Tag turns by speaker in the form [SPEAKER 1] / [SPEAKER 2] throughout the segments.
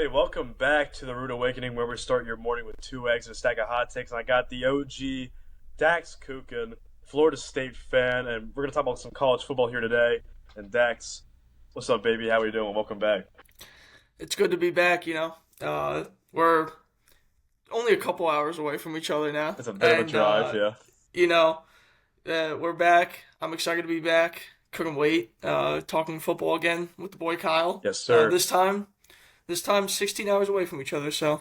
[SPEAKER 1] everybody. Welcome back to the Rude Awakening, where we start your morning with 2 eggs and a stack of hot takes. And I got the OG, Dax Kukan, Florida State fan, and we're going to talk about some college football here today. And Dax, what's up, baby? How are you doing? Welcome back.
[SPEAKER 2] It's good to be back, We're only a couple hours away from each other now.
[SPEAKER 1] It's a bit of a drive,
[SPEAKER 2] We're back. I'm excited to be back. Couldn't wait. Talking football again with the boy Kyle.
[SPEAKER 1] Yes, sir.
[SPEAKER 2] This time 16 hours away from each other, so.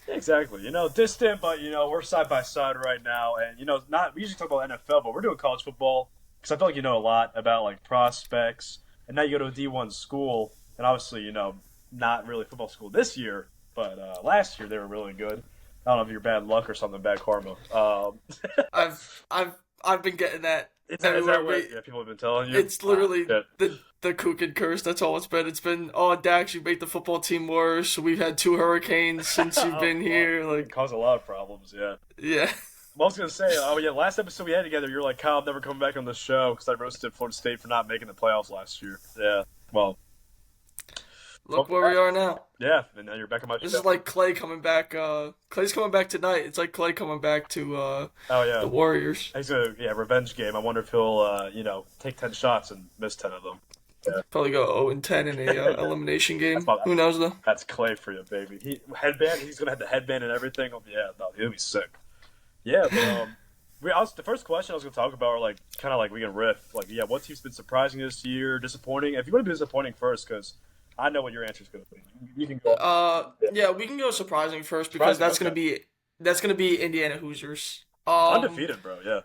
[SPEAKER 1] Exactly. Distant, but, we're side by side right now. And, we usually talk about NFL, but we're doing college football because I feel like you know a lot about, prospects. And now you go to a D1 school, and obviously, not really football school this year, but last year they were really good. I don't know if you're bad luck or something, bad karma.
[SPEAKER 2] I've been getting that.
[SPEAKER 1] Is that what people have been telling you?
[SPEAKER 2] It's literally the Kukan curse. That's all it's been. It's been, Dax, you made the football team worse. We've had 2 hurricanes since you've been here.
[SPEAKER 1] It caused a lot of problems, yeah.
[SPEAKER 2] Yeah.
[SPEAKER 1] Well, I was going to say, last episode we had together, you were like, Kyle, I'm never coming back on the show because I roasted Florida State for not making the playoffs last year. Yeah, well.
[SPEAKER 2] Look where we are now.
[SPEAKER 1] Yeah, and now you're back on my show.
[SPEAKER 2] This is like Clay coming back. Clay's coming back tonight. It's like Clay coming back to the Warriors.
[SPEAKER 1] He's a revenge game. I wonder if he'll take 10 shots and miss 10 of them. Yeah.
[SPEAKER 2] Probably go 0-10 in a elimination game. Who knows though?
[SPEAKER 1] That's Clay for you, baby. Headband. He's gonna have the headband and everything. Oh, yeah, no, he'll be sick. Yeah, but the first question I was gonna talk about are we can riff. What team's been surprising this year, disappointing? If you want to be disappointing first, because I know what your answer is going to be. You can go.
[SPEAKER 2] We can go surprising first because that's going to be Indiana Hoosiers.
[SPEAKER 1] Undefeated, bro. Yeah.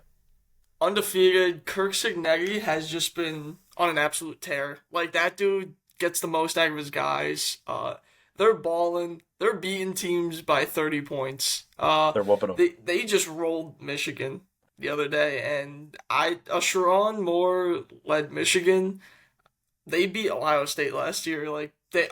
[SPEAKER 2] Undefeated. Kirk Cignetti has just been on an absolute tear. That dude gets the most out of his guys. They're balling. They're beating teams by 30 points.
[SPEAKER 1] They're whooping them.
[SPEAKER 2] They just rolled Michigan the other day, and Sharon Moore led Michigan. They beat Ohio State last year. They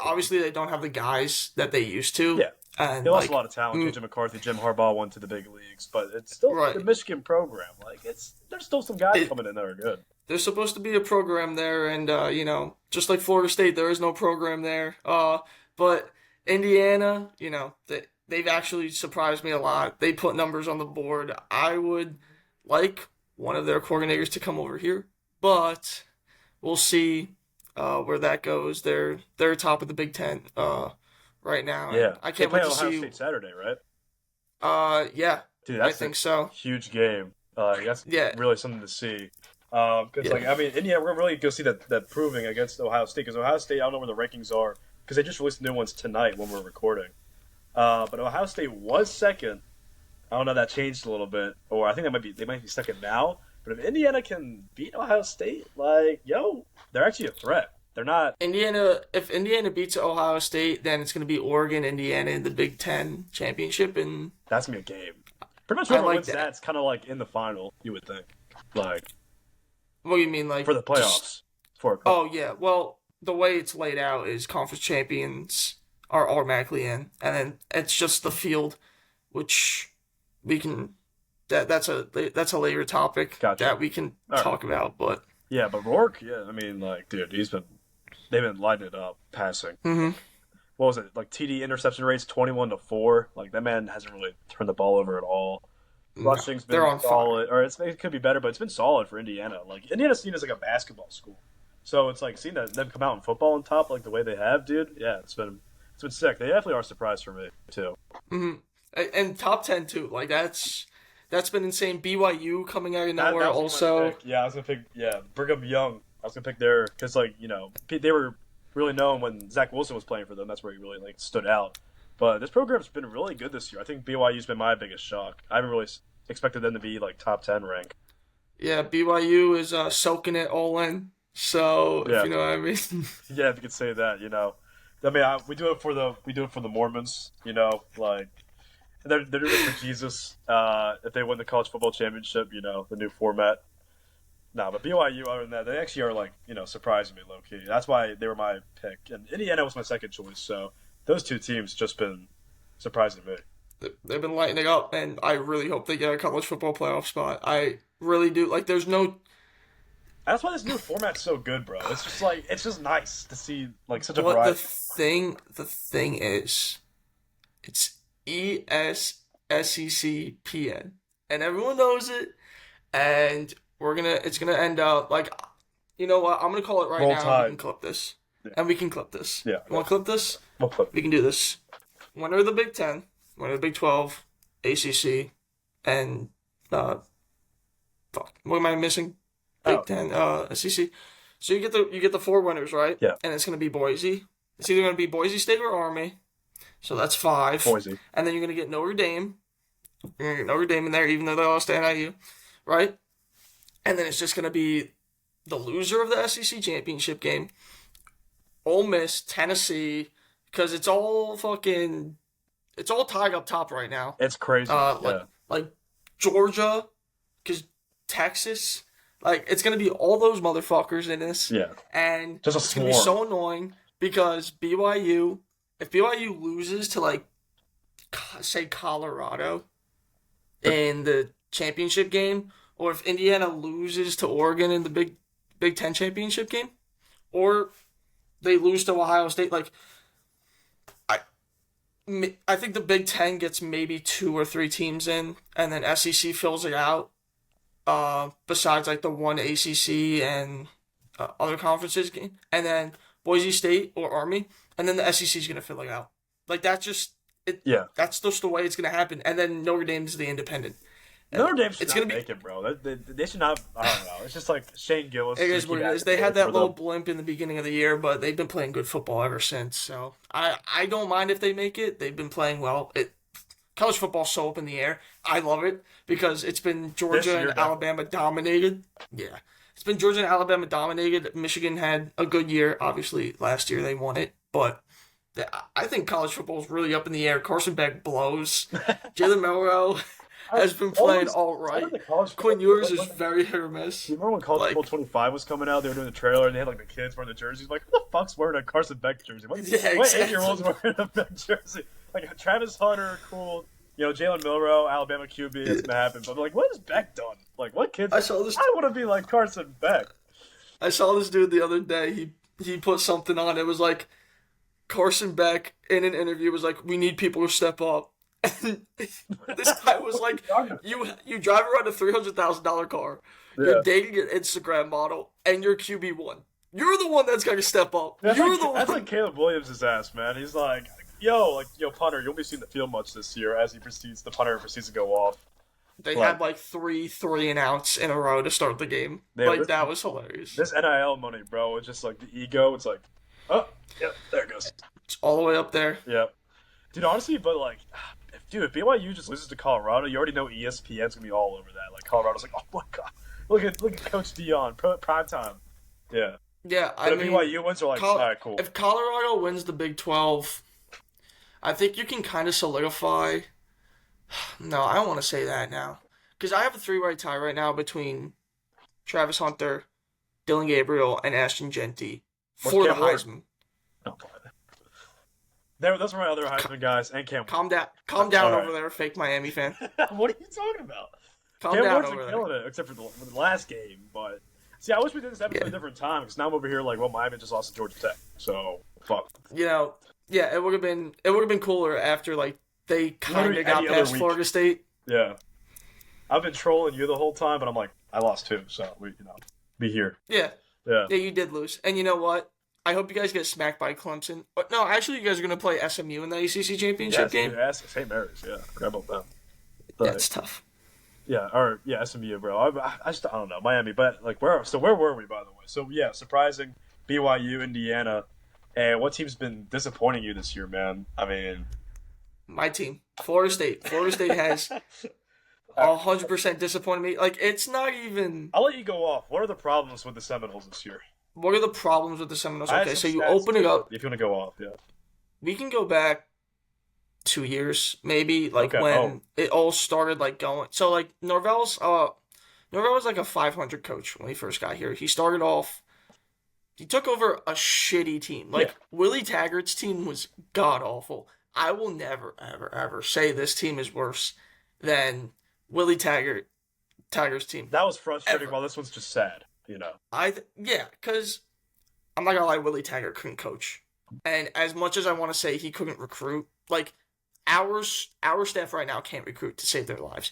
[SPEAKER 2] don't have the guys that they used to.
[SPEAKER 1] Yeah,
[SPEAKER 2] and
[SPEAKER 1] they lost a lot of talent. JJ McCarthy, Jim Harbaugh went to the big leagues, but it's still the Michigan program. There's still some guys coming in that are good.
[SPEAKER 2] There's supposed to be a program there, and just like Florida State, there is no program there. But Indiana, they've actually surprised me a lot. They put numbers on the board. I would like one of their coordinators to come over here, but we'll see. Where that goes. They're top of the Big Ten right now.
[SPEAKER 1] Yeah,
[SPEAKER 2] I can't wait to
[SPEAKER 1] Ohio
[SPEAKER 2] see.
[SPEAKER 1] State Saturday, right?
[SPEAKER 2] Yeah.
[SPEAKER 1] Dude, I
[SPEAKER 2] think so.
[SPEAKER 1] Huge game. That's really something to see. Indiana, we're really going to see that proving against Ohio State because Ohio State, I don't know where the rankings are because they just released new ones tonight when we're recording. But Ohio State was second. I don't know, that changed a little bit, or I think they might be second now. But if Indiana can beat Ohio State, they're actually a threat. They're not
[SPEAKER 2] If Indiana beats Ohio State, then it's going to be Oregon, Indiana in the Big Ten championship, and
[SPEAKER 1] that's gonna be a game. Pretty much whoever wins that's kind of in the final. You would think,
[SPEAKER 2] What do you mean,
[SPEAKER 1] for the playoffs?
[SPEAKER 2] Well, the way it's laid out is conference champions are automatically in, and then it's just the field, which we can. That's a later topic that we can talk about, but
[SPEAKER 1] but Rourke, dude, they've been lighting it up passing.
[SPEAKER 2] Mm-hmm.
[SPEAKER 1] What was it TD interception rates 21-4? That man hasn't really turned the ball over at all. Rushing's been solid, or it could be better, but it's been solid for Indiana. Indiana's seen as a basketball school, so it's seeing them come out in football on top the way they have, dude. Yeah, it's been sick. They definitely are a surprise for me too.
[SPEAKER 2] Mm-hmm. And top 10 too, That's been insane. BYU coming out of nowhere also.
[SPEAKER 1] I was going to pick, Brigham Young. I was going to pick their, because, they were really known when Zach Wilson was playing for them. That's where he really, stood out. But this program's been really good this year. I think BYU's been my biggest shock. I haven't really expected them to be, top 10 rank.
[SPEAKER 2] Yeah, BYU is soaking it all in. So, if you know what I mean.
[SPEAKER 1] Yeah, if you could say that, we do it for the Mormons, They're doing it for Jesus. If they win the college football championship, the new format. No, but BYU, other than that, they actually are surprising me low key. That's why they were my pick, and Indiana was my second choice. So those two teams just been surprising me.
[SPEAKER 2] They've been lighting it up, and I really hope they get a college football playoff spot. I really do. There's no
[SPEAKER 1] That's why this new format's so good, bro. It's just like it's just nice to see like such a
[SPEAKER 2] But
[SPEAKER 1] variety.
[SPEAKER 2] the thing is, it's ESSECPN, and everyone knows it. And it's gonna end up like, you know what? I'm gonna call it right
[SPEAKER 1] Roll
[SPEAKER 2] now. And we
[SPEAKER 1] Tide.
[SPEAKER 2] can clip this,
[SPEAKER 1] Yeah.
[SPEAKER 2] and we can clip this.
[SPEAKER 1] Yeah.
[SPEAKER 2] You want to clip this?
[SPEAKER 1] We'll clip.
[SPEAKER 2] We can do this. Winner of the Big Ten, winner of the Big 12, ACC, and fuck, what am I missing? Big Ten, SEC. So you get the 4 winners, right?
[SPEAKER 1] Yeah.
[SPEAKER 2] And it's gonna be Boise. It's either gonna be Boise State or Army. So that's 5.
[SPEAKER 1] Boise.
[SPEAKER 2] And then you're gonna get Notre Dame. You're gonna get Notre Dame in there, even though they lost to NIU, right? And then it's just gonna be the loser of the SEC championship game, Ole Miss, Tennessee, because it's all tied up top right now.
[SPEAKER 1] It's crazy.
[SPEAKER 2] Like Georgia, because Texas, like it's gonna be all those motherfuckers in this.
[SPEAKER 1] Yeah.
[SPEAKER 2] And
[SPEAKER 1] just
[SPEAKER 2] it's gonna be so annoying because BYU, if BYU loses to like, say Colorado, in the championship game, or if Indiana loses to Oregon in the Big Ten championship game, or they lose to Ohio State, like I think the Big Ten gets maybe 2 or 3 teams in, and then SEC fills it out. Besides like the one ACC and other conferences game, and then Boise State or Army, and then the SEC is gonna fill it out. Like that's just it.
[SPEAKER 1] Yeah,
[SPEAKER 2] that's just the way it's gonna happen. And then Notre Dame's the independent.
[SPEAKER 1] Notre Dame should not make it, bro. They should not. I don't know. It's just like Shane Gillis.
[SPEAKER 2] It is what it is. They had that little blimp in the beginning of the year, but they've been playing good football ever since. So I don't mind if they make it. They've been playing well. College football's so up in the air. I love it because it's been Georgia and Alabama dominated. Yeah. It's been Georgia and Alabama dominated. Michigan had a good year. Obviously, last year they won it. But I think college football is really up in the air. Carson Beck blows. Jalen Milroe has been playing all right. Quinn Ewers is very hit or miss.
[SPEAKER 1] You remember when College Football 25 was coming out? They were doing the trailer and they had like the kids wearing the jerseys. Like, who the fuck's wearing a Carson Beck jersey? What 8-year-old's wearing a Beck jersey? Like Travis Hunter, cool. You know, Jalen Milroe, Alabama QB, it's gonna happen. But like, what has Beck done? Like, what kids? I want to be like Carson Beck.
[SPEAKER 2] I saw this dude the other day. He put something on. It was like Carson Beck in an interview was like, "We need people to step up." And this guy was like, "You drive around a $300,000 car. You're dating an Instagram model, and you're QB1. You're the one that's gonna step up. That's
[SPEAKER 1] like Caleb Williams' ass, man. He's like." Yo, punter, you won't be seeing the field much this year as the punter proceeds to go off.
[SPEAKER 2] They had like 3 and outs in a row to start the game. That was hilarious.
[SPEAKER 1] This NIL money, bro, it's just like the ego. It's like, oh, yeah, there it goes.
[SPEAKER 2] It's all the way up there.
[SPEAKER 1] Yeah. Dude, honestly, but like, if BYU just loses to Colorado, you already know ESPN's gonna be all over that. Like, Colorado's like, oh my god, look at Coach Dion, prime time. Yeah.
[SPEAKER 2] Yeah,
[SPEAKER 1] but if BYU wins, they're like, all right, cool.
[SPEAKER 2] If Colorado wins the Big 12, I think you can kind of solidify. No, I don't want to say that now. Because I have a 3-way tie right now between Travis Hunter, Dylan Gabriel, and Ashton Jeanty for the Heisman.
[SPEAKER 1] Oh, those are my other Heisman guys, and Cam.
[SPEAKER 2] Calm down over there, fake Miami fan.
[SPEAKER 1] What are you talking about?
[SPEAKER 2] Calm down over there.
[SPEAKER 1] Killing it, except for the last game. But see, I wish we did this episode at a different time because now I'm over here like, well, Miami just lost to Georgia Tech, so fuck.
[SPEAKER 2] You know. Yeah, it would have been cooler after like they kind of got past Florida State.
[SPEAKER 1] Yeah, I've been trolling you the whole time, but I'm like, I lost too, so be here.
[SPEAKER 2] Yeah, you did lose, and you know what? I hope you guys get smacked by Clemson. But no, actually, you guys are gonna play SMU in the ACC championship game.
[SPEAKER 1] Yeah, St. Mary's. Yeah, forgot about them.
[SPEAKER 2] That's tough.
[SPEAKER 1] Yeah, SMU, bro. I don't know Miami, but like where were we by the way? So yeah, surprising BYU, Indiana. And what team's been disappointing you this year, man? I mean,
[SPEAKER 2] my team, Florida State. Florida State has 100% disappointed me. Like, it's not even.
[SPEAKER 1] I'll let you go off. What are the problems with the Seminoles this year?
[SPEAKER 2] What are the problems with the Seminoles? Okay, so you open it up.
[SPEAKER 1] If you want to go off, yeah.
[SPEAKER 2] We can go back 2 years, maybe, like when it all started, like going. So, like Norvell was like a 500 coach when he first got here. He started off. He took over a shitty team. Like, Willie Taggart's team was god-awful. I will never, ever, ever say this team is worse than Willie Taggart's team.
[SPEAKER 1] That was frustrating, while this one's just sad.
[SPEAKER 2] Because I'm not gonna lie, Willie Taggart couldn't coach, and as much as I want to say he couldn't recruit, like our staff right now can't recruit to save their lives.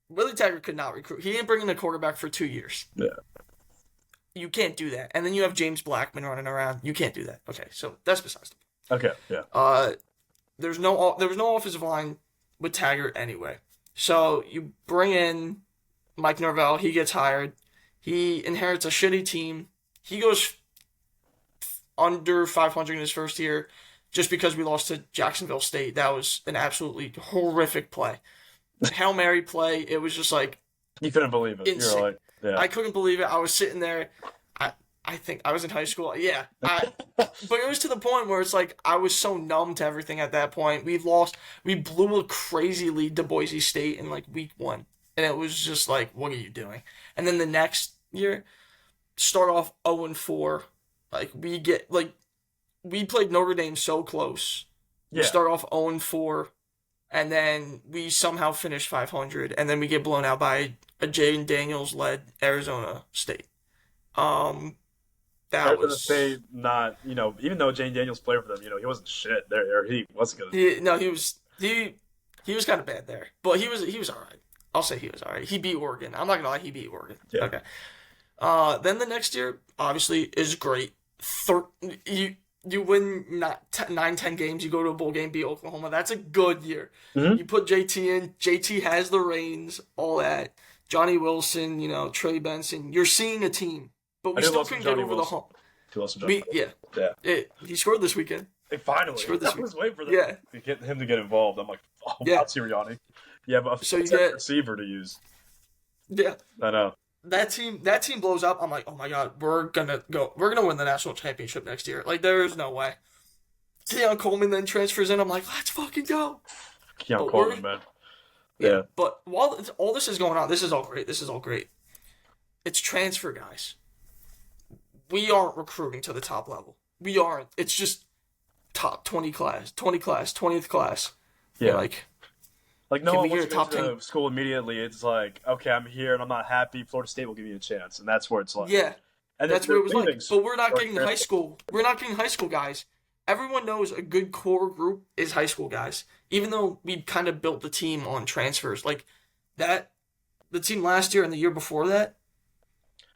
[SPEAKER 2] Willie Taggart could not recruit. He didn't bring in a quarterback for 2 years.
[SPEAKER 1] Yeah.
[SPEAKER 2] You can't do that. And then you have James Blackman running around. You can't do that. Okay, so that's besides the
[SPEAKER 1] point. Okay, yeah.
[SPEAKER 2] There was no offensive line with Taggart anyway. So you bring in Mike Norvell. He gets hired. He inherits a shitty team. He goes under 500 in his first year just because we lost to Jacksonville State. That was an absolutely horrific play. Hail Mary play. It was just like...
[SPEAKER 1] You couldn't believe it.
[SPEAKER 2] Insane.
[SPEAKER 1] You were like, yeah.
[SPEAKER 2] I couldn't believe it. I was sitting there. I think I was in high school. Yeah. But it was to the point where it's like I was so numb to everything at that point. We blew a crazy lead to Boise State in like week 1. And it was just like, what are you doing? And then the next year, start off 0-4. Like we played Notre Dame so close. Yeah. We start off 0-4. And then we somehow finish 500. And then we get blown out by a Jaden Daniels-led Arizona State. That was
[SPEAKER 1] State not, even though Jaden Daniels played for them, he wasn't shit there, or he wasn't good.
[SPEAKER 2] He was kind of bad there, but he was all right. I'll say he was all right. He beat Oregon. I'm not gonna lie, he beat Oregon. Yeah. Okay. Then the next year obviously is great. You win 9-10 games. You go to a bowl game, beat Oklahoma. That's a good year. Mm-hmm. You put JT in. JT has the reins. All that. Johnny Wilson, Trey Benson. You're seeing a team. But we still couldn't get over the hump. He scored this weekend.
[SPEAKER 1] Hey, finally. I was waiting for him to get involved. I'm like, wow, Sirianni. You have a receiver to use.
[SPEAKER 2] Yeah.
[SPEAKER 1] I know.
[SPEAKER 2] That team blows up. I'm like, oh my god, we're gonna win the national championship next year. Like, there's no way. Keon Coleman then transfers in. I'm like, let's fucking go.
[SPEAKER 1] Keon Coleman, man.
[SPEAKER 2] Yeah. But while all this is going on, this is all great. It's transfer guys. We aren't recruiting to the top level. We aren't. It's just top 20 class, 20th class.
[SPEAKER 1] Yeah. Like no one wants to go to school immediately. It's like, okay, I'm here and I'm not happy. Florida State will give you a chance, and that's where it's like.
[SPEAKER 2] Yeah, and that's where it was like. But we're not getting high school. We're not getting high school guys. Everyone knows a good core group is high school guys. Even though we kind of built the team on transfers, like that, the team last year and the year before that.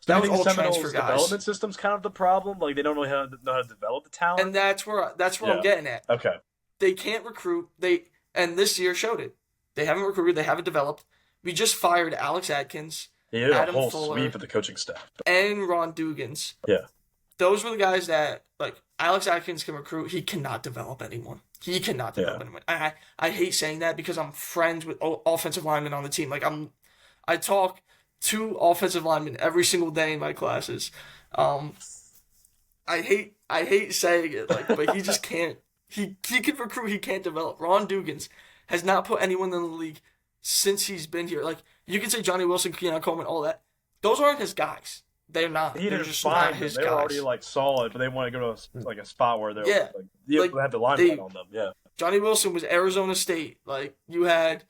[SPEAKER 1] That was all transfer guys. Development system's kind of the problem. Like they don't really know how to develop the talent.
[SPEAKER 2] And that's where I'm getting at.
[SPEAKER 1] Okay.
[SPEAKER 2] They can't recruit. And this year showed it. They haven't recruited. They haven't developed. We just fired Alex Atkins.
[SPEAKER 1] He did Adam a whole Fuller, sweep of the coaching staff.
[SPEAKER 2] And Ron Dugans.
[SPEAKER 1] Yeah.
[SPEAKER 2] Those were the guys that, like, Alex Atkins can recruit. He cannot develop anyone. He cannot develop anyone. I hate saying that because I'm friends with offensive linemen on the team. Like, I talk to offensive linemen every single day in my classes. I hate saying it, like, but he just can't. He can recruit. He can't develop. Ron Dugans has not put anyone in the league since he's been here. Like, you can say Johnny Wilson, Keon Coleman, all that. Those aren't his guys. They're not. They're just not his guys.
[SPEAKER 1] They're already, like, solid, but they want to go to, a spot where they're, they have the limelight on them. Yeah.
[SPEAKER 2] Johnny Wilson was Arizona State. Like, you had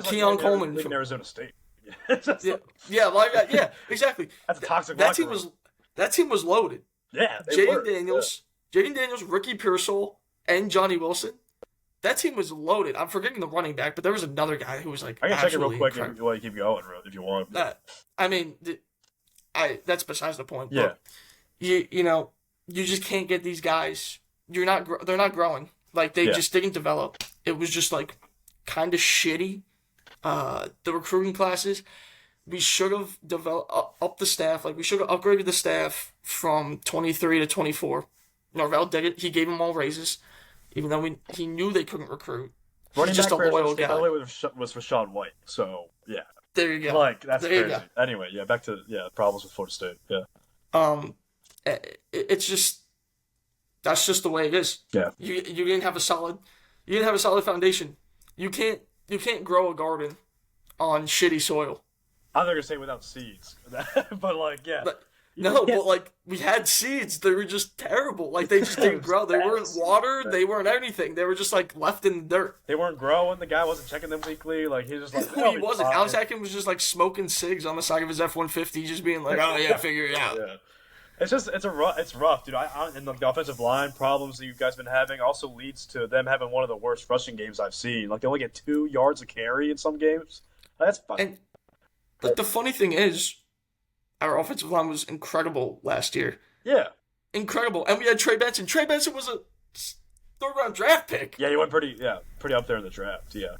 [SPEAKER 2] Keon Coleman
[SPEAKER 1] from Arizona State.
[SPEAKER 2] yeah, exactly.
[SPEAKER 1] That's a toxic
[SPEAKER 2] that team was loaded.
[SPEAKER 1] Yeah,
[SPEAKER 2] Jaden Daniels, Ricky Pearsall, and Johnny Wilson. That team was loaded. I'm forgetting the running back, but there was another guy who was like.
[SPEAKER 1] I can check it real quick if you want to keep going, if you want.
[SPEAKER 2] I mean, that's besides the point.
[SPEAKER 1] Yeah.
[SPEAKER 2] But you just can't get these guys. They're not growing. Like they just didn't develop. It was just like kind of shitty. The recruiting classes, we should have developed up the staff. Like we should have upgraded the staff from 23 to 24. Norvell did it. He gave them all raises, even though he knew they couldn't recruit.
[SPEAKER 1] He's just a loyal guy. By the way, was Rashawn White. So yeah.
[SPEAKER 2] There you go.
[SPEAKER 1] Like that's crazy. Anyway, back to problems with Florida State. Yeah.
[SPEAKER 2] It's just that's just the way it is.
[SPEAKER 1] Yeah.
[SPEAKER 2] You didn't have a solid foundation. You can't grow a garden on shitty soil.
[SPEAKER 1] I'm not gonna say without seeds, but
[SPEAKER 2] No, but like we had seeds, they were just terrible. Like they just didn't grow. They weren't watered. They weren't anything. They were just like left in the dirt.
[SPEAKER 1] They weren't growing. The guy wasn't checking them weekly. Like he was just like,
[SPEAKER 2] no, he wasn't. Alex Atkins was just like smoking cigs on the side of his F-150, just being like, "Oh yeah, figure it out."
[SPEAKER 1] Yeah. It's rough, dude. And the offensive line problems that you guys been having also leads to them having one of the worst rushing games I've seen. Like they only get 2 yards a carry in some games. That's fun.
[SPEAKER 2] And like the funny thing is, our offensive line was incredible last year.
[SPEAKER 1] Yeah,
[SPEAKER 2] incredible. And we had Trey Benson. Trey Benson was a third-round draft pick.
[SPEAKER 1] Yeah, he went pretty up there in the draft. Yeah.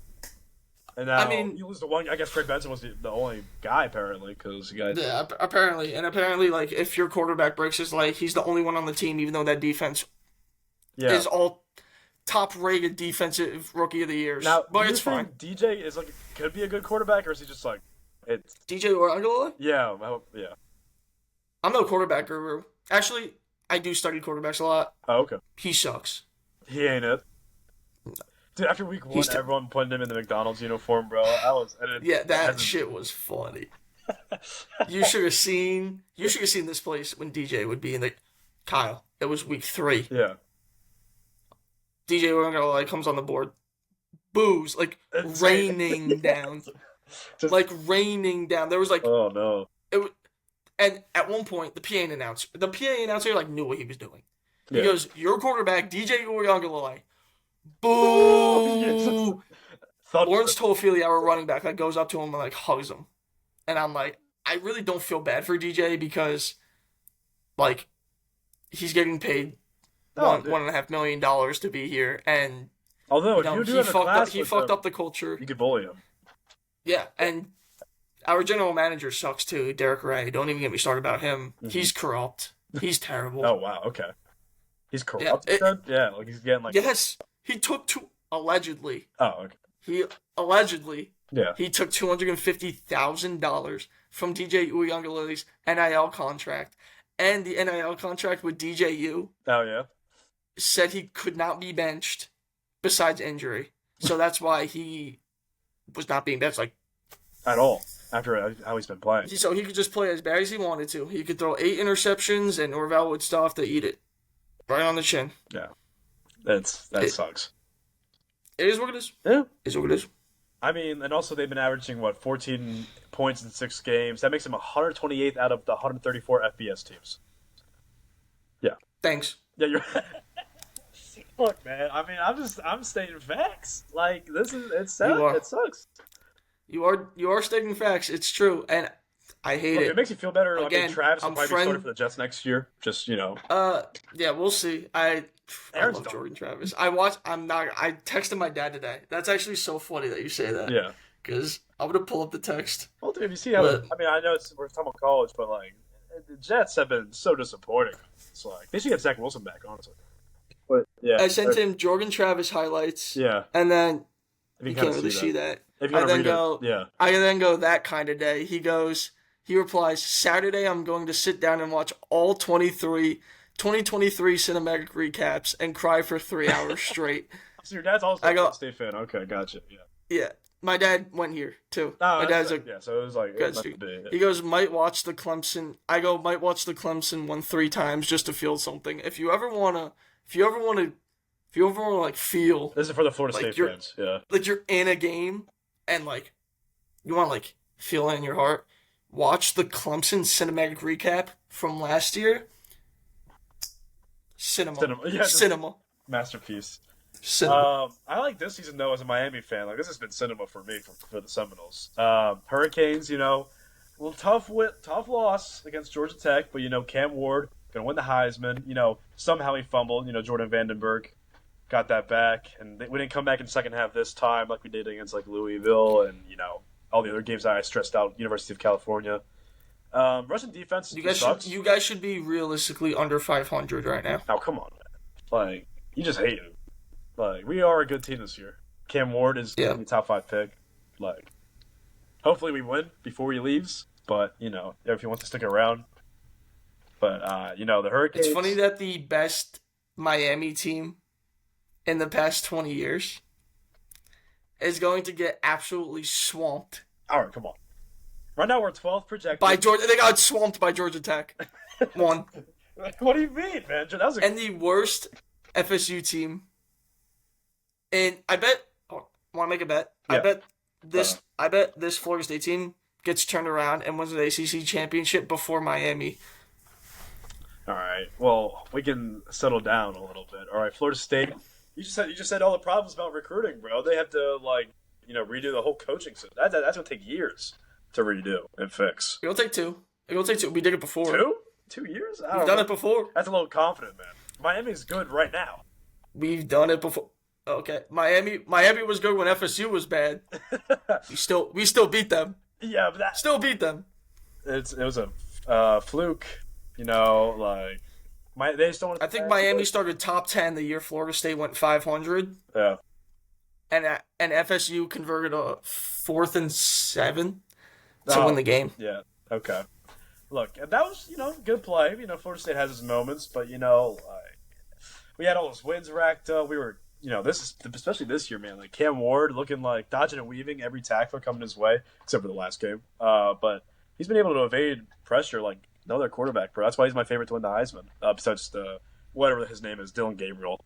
[SPEAKER 1] And now, you lose the one. I guess Trey Benson was the only guy apparently because you guys.
[SPEAKER 2] Yeah, apparently, like if your quarterback breaks his leg, he's the only one on the team, even though that defense is all top-rated defensive rookie of the years.
[SPEAKER 1] Now,
[SPEAKER 2] but
[SPEAKER 1] it's fine. DJ is could be a good quarterback, or is he just like it's
[SPEAKER 2] DJ or Angela?
[SPEAKER 1] Yeah,
[SPEAKER 2] I'm no quarterback guru. Actually, I do study quarterbacks a lot.
[SPEAKER 1] Oh, okay.
[SPEAKER 2] He sucks.
[SPEAKER 1] He ain't it. Dude, after week 1, everyone putting him in the McDonald's uniform, bro.
[SPEAKER 2] That shit was funny. You should have seen this place when DJ would be in the Kyle. It was week 3.
[SPEAKER 1] Yeah.
[SPEAKER 2] DJ comes on the board. Boos, raining down. Raining down. There was
[SPEAKER 1] oh no.
[SPEAKER 2] And at one point the PA announcer knew what he was doing. He goes, "Your quarterback, DJ Uiagalelei." Boo! Lawrence Toafili, our running back, goes up to him and hugs him. And I'm like, I really don't feel bad for DJ because he's getting paid $1.5 million to be here, and
[SPEAKER 1] although
[SPEAKER 2] he fucked up the culture.
[SPEAKER 1] You could bully him.
[SPEAKER 2] Yeah, and our general manager sucks too, Derek Ray. Don't even get me started about him. Mm-hmm. He's corrupt. He's terrible.
[SPEAKER 1] Oh wow, okay. He's corrupt. Yeah, he's getting
[SPEAKER 2] Yes, he took allegedly.
[SPEAKER 1] Oh, okay.
[SPEAKER 2] He took $250,000 from DJ Uiagalelei's NIL contract, and the NIL contract with DJU.
[SPEAKER 1] Oh yeah.
[SPEAKER 2] Said he could not be benched besides injury, so that's why he was not being benched
[SPEAKER 1] at all after how he's been playing.
[SPEAKER 2] So he could just play as bad as he wanted to. He could throw 8 interceptions, and Norvell would still have to eat it right on the chin.
[SPEAKER 1] Yeah, that sucks.
[SPEAKER 2] It is what it is.
[SPEAKER 1] Yeah,
[SPEAKER 2] it is what it is.
[SPEAKER 1] I mean, and also they've been averaging 14 points in 6 games. That makes them 128th out of the 134 FBS teams. Yeah.
[SPEAKER 2] Thanks.
[SPEAKER 1] Yeah, you're. Look, man. I mean, I'm stating facts. It sucks.
[SPEAKER 2] You are stating facts. It's true, and I hate it.
[SPEAKER 1] It makes you feel better. Again, Travis will probably be starting for the Jets next year. Just
[SPEAKER 2] Yeah, we'll see. I love Jordan Travis. I texted my dad today. That's actually so funny that you say that.
[SPEAKER 1] Yeah.
[SPEAKER 2] Because I'm gonna pull up the text.
[SPEAKER 1] Well, dude, you see how I know we're talking about college, but the Jets have been so disappointing. It's they should get Zach Wilson back, honestly. But yeah,
[SPEAKER 2] I sent him Jordan Travis highlights.
[SPEAKER 1] Yeah,
[SPEAKER 2] and then you can't really see that. I then go that kind of day. He replies, Saturday I'm going to sit down and watch all 2023 cinematic recaps and cry for 3 hours straight.
[SPEAKER 1] So your dad's also a State fan. Okay, gotcha. Yeah.
[SPEAKER 2] Yeah. My dad went here too.
[SPEAKER 1] Oh,
[SPEAKER 2] my dad's
[SPEAKER 1] so it was
[SPEAKER 2] He goes, might watch the Clemson. I go, might watch the Clemson one 3 times just to feel something. If you ever wanna feel.
[SPEAKER 1] This is for the Florida State fans. Yeah.
[SPEAKER 2] You're in a game and you want to feel it in your heart. Watch the Clemson cinematic recap from last year. Cinema.
[SPEAKER 1] Masterpiece.
[SPEAKER 2] Cinema.
[SPEAKER 1] I like this season though as a Miami fan. This has been cinema for me for the Seminoles. Hurricanes, a little tough loss against Georgia Tech, but Cam Ward gonna win the Heisman. Somehow he fumbled. Jordan Vandenberg got that back, and we didn't come back in the second half this time like we did against Louisville and all the other games that I stressed out. University of California. Russian defense.
[SPEAKER 2] You guys should be realistically under 500 right now.
[SPEAKER 1] Oh come on, man. You just hate it. We are a good team this year. Cam Ward is the top 5 pick. Hopefully we win before he leaves. But if he wants to stick around. But the Hurricanes.
[SPEAKER 2] It's funny that the best Miami team in the past 20 years is going to get absolutely swamped.
[SPEAKER 1] All right, come on. Right now we're 12th projected.
[SPEAKER 2] By Georgia, they got swamped by Georgia Tech. One.
[SPEAKER 1] What do you mean, man?
[SPEAKER 2] And the worst FSU team. And I bet. Oh, want to make a bet? Yeah. I bet this Florida State team gets turned around and wins the ACC championship before Miami.
[SPEAKER 1] All right. Well, we can settle down a little bit. All right, Florida State. You just said all the problems about recruiting, bro. They have to redo the whole coaching system. That's gonna take years to redo and fix.
[SPEAKER 2] It'll take two. We did it before.
[SPEAKER 1] 2 years?
[SPEAKER 2] We've done it before.
[SPEAKER 1] That's a little confident, man. Miami's good right now.
[SPEAKER 2] We've done it before. Okay, Miami was good when FSU was bad. we still beat them.
[SPEAKER 1] Yeah, but
[SPEAKER 2] still beat them.
[SPEAKER 1] It was a fluke, they just don't.
[SPEAKER 2] I think Miami started top 10 the year Florida State went 500.
[SPEAKER 1] Yeah.
[SPEAKER 2] And FSU converted a 4th and 7 to win the game.
[SPEAKER 1] Yeah. Okay. Look, that was good play. Florida State has its moments, but we had all those wins racked up. We were. Especially this year, man. Like Cam Ward looking like dodging and weaving every tackler coming his way, except for the last game. But he's been able to evade pressure like no other quarterback, bro. That's why he's my favorite to win the Heisman. Besides whatever his name is, Dylan Gabriel.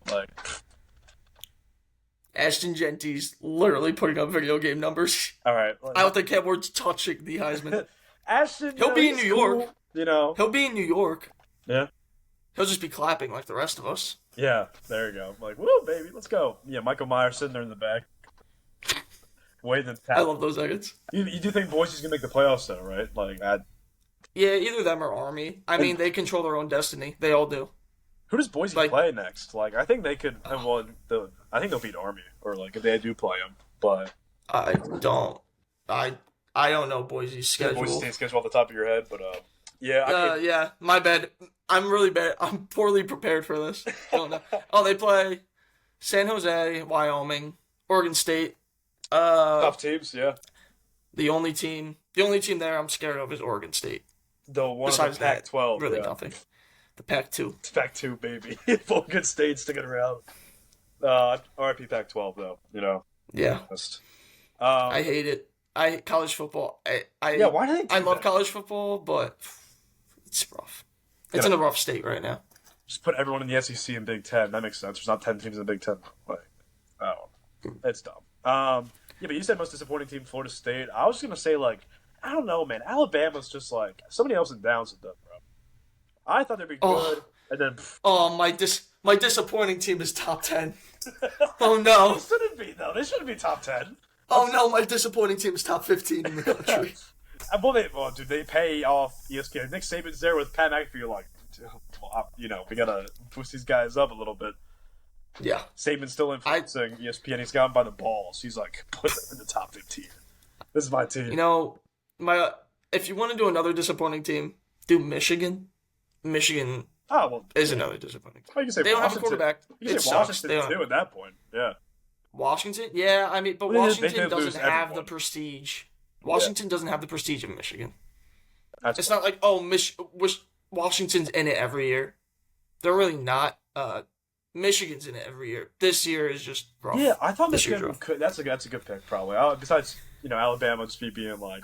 [SPEAKER 2] Ashton Jeanty's literally putting up video game numbers.
[SPEAKER 1] All right.
[SPEAKER 2] I don't think Cam Ward's touching the Heisman.
[SPEAKER 1] Ashton,
[SPEAKER 2] he'll be in New York.
[SPEAKER 1] Cool,
[SPEAKER 2] he'll be in New York.
[SPEAKER 1] Yeah.
[SPEAKER 2] He'll just be clapping like the rest of us.
[SPEAKER 1] Yeah, there you go. Like, woo, baby, let's go. Yeah, Michael Myers sitting there in the back.
[SPEAKER 2] I love those edits.
[SPEAKER 1] You do think Boise's going to make the playoffs, though, right?
[SPEAKER 2] Yeah, either them or Army. I mean, they control their own destiny. They all do.
[SPEAKER 1] Who does Boise play next? I think they could. I think they'll beat Army, or if they do play them. But
[SPEAKER 2] I don't know Boise's schedule.
[SPEAKER 1] Boise State schedule off the top of your head, but
[SPEAKER 2] yeah, my bad. I'm really bad. I'm poorly prepared for this. Don't know. Oh, they play San Jose, Wyoming, Oregon State.
[SPEAKER 1] Tough teams, yeah.
[SPEAKER 2] The only team there I'm scared of is Oregon State.
[SPEAKER 1] The one besides the Pac-12,
[SPEAKER 2] really nothing. The Pac-2.
[SPEAKER 1] It's Pac-2, baby. Oregon State sticking around. RIP Pac-12, though.
[SPEAKER 2] Yeah. I hate it. I hate college football.
[SPEAKER 1] Why do they?
[SPEAKER 2] I love college football, but it's rough. It's in a rough state right now.
[SPEAKER 1] Just put everyone in the SEC and Big Ten. That makes sense. There's not 10 teams in the Big Ten. It's dumb. But you said most disappointing team, Florida State. I was just gonna say I don't know, man. Alabama's just so many ups and downs with them, bro. I thought they'd be good, and then
[SPEAKER 2] my disappointing team is top 10. Oh no,
[SPEAKER 1] they shouldn't be though. They shouldn't be top 10.
[SPEAKER 2] Oh no, my disappointing team is top 15 in the country.
[SPEAKER 1] Dude, they pay off ESPN. Nick Saban's there with Pat McAfee. We gotta boost these guys up a little bit.
[SPEAKER 2] Yeah,
[SPEAKER 1] Saban's still influencing ESPN. He's got him by the balls. He's put them in the top 15. This is my team.
[SPEAKER 2] If you want to do another disappointing team, do Michigan. Michigan is another disappointing team.
[SPEAKER 1] Well, you can say
[SPEAKER 2] they don't
[SPEAKER 1] Washington.
[SPEAKER 2] have a quarterback.
[SPEAKER 1] You can say Washington too at that point. Yeah.
[SPEAKER 2] Wwashington? Yeah, I mean, but Washington doesn't have the prestige. Washington doesn't have the prestige of Michigan. It's not like, Washington's in it every year. They're really not. Michigan's in it every year. This year is just rough.
[SPEAKER 1] Yeah, I thought Michigan could. That's a good pick, probably. Besides, Alabama just being why